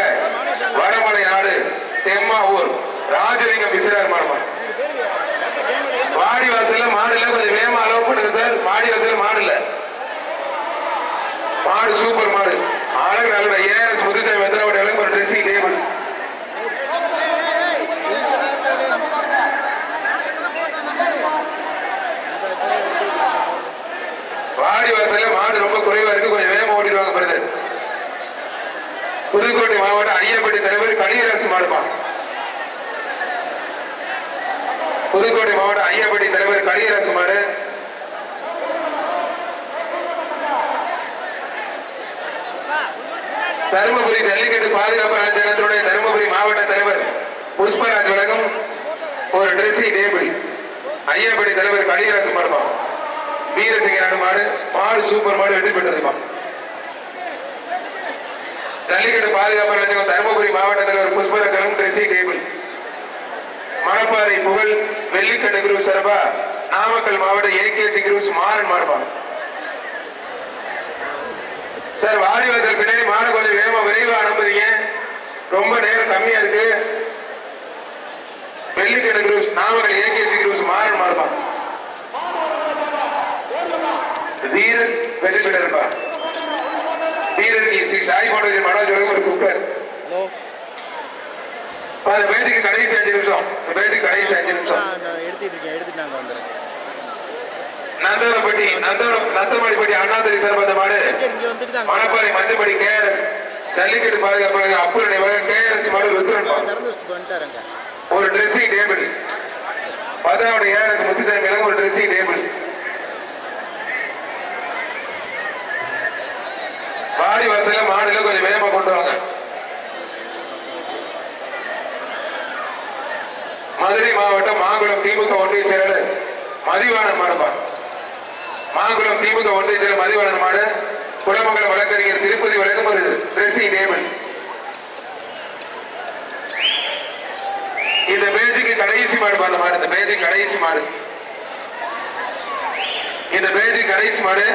வடமலை நாடு தெம்மாவூர் ராஜலிங்கம் விசிறார் மாடுமா. வாடி வாசல்ல மாடு இல்ல, கொஞ்சம் வேகமா அலோவ் பண்ணுங்க சார். வாடி வாசல்ல மாடு இல்ல. மாடு சூப்பர் மாடு. அழகு நல்ல ஏஆர்எஸ் முத்துசாமி வெத்தராவடி வழங்கும் ஒரு ட்ரெஸ்ஸிங் டேபிள். வாடி வாசல்ல மாடு ரொம்ப குறைவா இருக்கு, கொஞ்சம் வேகமா ஓட்டிடுவாங்க பிரதர். புதுக்கோட்டை மாவட்டம் ஐயப்பட்டி தலைவர் கலியராசு மாடுப்பான். புதுக்கோட்டை மாவட்டம் ஐயப்பட்டி தலைவர் கலியராசு மாடு. தருமபுரி ஜல்லிக்கட்டு பாதுகாப்பு அலுவலகத்துடைய தருமபுரி மாவட்ட தலைவர் புஷ்பராஜ் வழங்கும் ஒரு ட்ரெஸ்ஸிங் டேபிள். ஐயப்பட்டி தலைவர் கலியராசு மாடுப்பான். வீரசிங்க மாடு. மாடு சூப்பர் மாடு வெற்றி பெற்றிருப்பான். ஜல்லிக்கட்டு பாதுகாப்பு அலுவலகம் தருமபுரி மாவட்ட தலைவர் புஷ்பராஜ் வழங்கும் ட்ரெஸ்ஸிங் டேபிள். மணப்பாறை புகழ் வெள்ளிக்கடை குரூப் சார்பா நாமக்கல் மாவட்ட ஏகேசி குரூப்ஸ் மாறன் மாடுப்பான். சார் வாடிவாசல் பின்னாடி மாடு கொஞ்சம் வேகமா விரைவா அனுப்புறீங்க, ரொம்ப நேரம் கம்மியா இருக்கு. வெள்ளிக்கடை groups Namakkal AKC groups Maran மாடுப்பான். வீரன் வெற்றி பெற்றிருப்பா. வீரருக்கு ஸ்ரீ சாய் கோட்டை மனோஜ் ஒரு குக்கர். அந்த பேச்சுக்கு கடைசி 5 நிமிஷம். இந்த பேச்சுக்கு கடைசி 5 நிமிஷம். எடுத்துட்டு நாங்க வந்துடுறேன். நந்தமணிப்பட்டி அண்ணாதுரை சார்பந்த மாடு மணப்பாறை மஞ்சப்படி KRS ஜல்லிக்கட்டு பாதுகாப்பு அப்புறம் KRS மாடு ருத்ரன் ஒரு ட்ரெஸ்ஸிங் டேபிள் 10வது ARS முத்துசாமி ஒரு ட்ரெஸ்ஸிங் டேபிள் வாடி வரிசையில மாடுல கொஞ்சம் வேகமா கொண்டு வாங்க. மதுரை மாவட்டம் மாங்குளம் திமுக ஒன்றிய செயலர் மதிவாணன் மாடுப்பா. மாங்குளம் திமுக ஒன்றிய செயலர் மதிவாணன் மாடு குலமங்கலம் வழக்கறிஞர் திருப்பதி வழங்கும் ஒரு ட்ரெஸ்ஸிங் டேபிள். இந்த பேஜுக்கு கடைசி மாடு அந்த மாடு. இந்த பேஜுக்கு கடைசி மாடு. இந்த பேஜுக்கு கடைசி மாடு.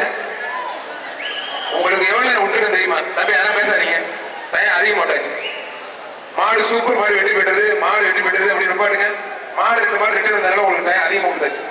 உங்களுக்கு எவ்வளவு நேரம் விட்டுருக்க தெரியுமா? தம்பி அதான் பேசாதீங்க. பையன் அதிக மாட்டாச்சு. மாடு சூப்பர் மாடு வெட்டி பெற்றது. மாடு வெட்டி பெற்றது அப்படி நிப்பாட்டுங்க. மாடு 2 மாடு ரிட்டர்ன் இருந்தாலும் உங்களுக்கு பையன் அதிகமாக விட்டாச்சு.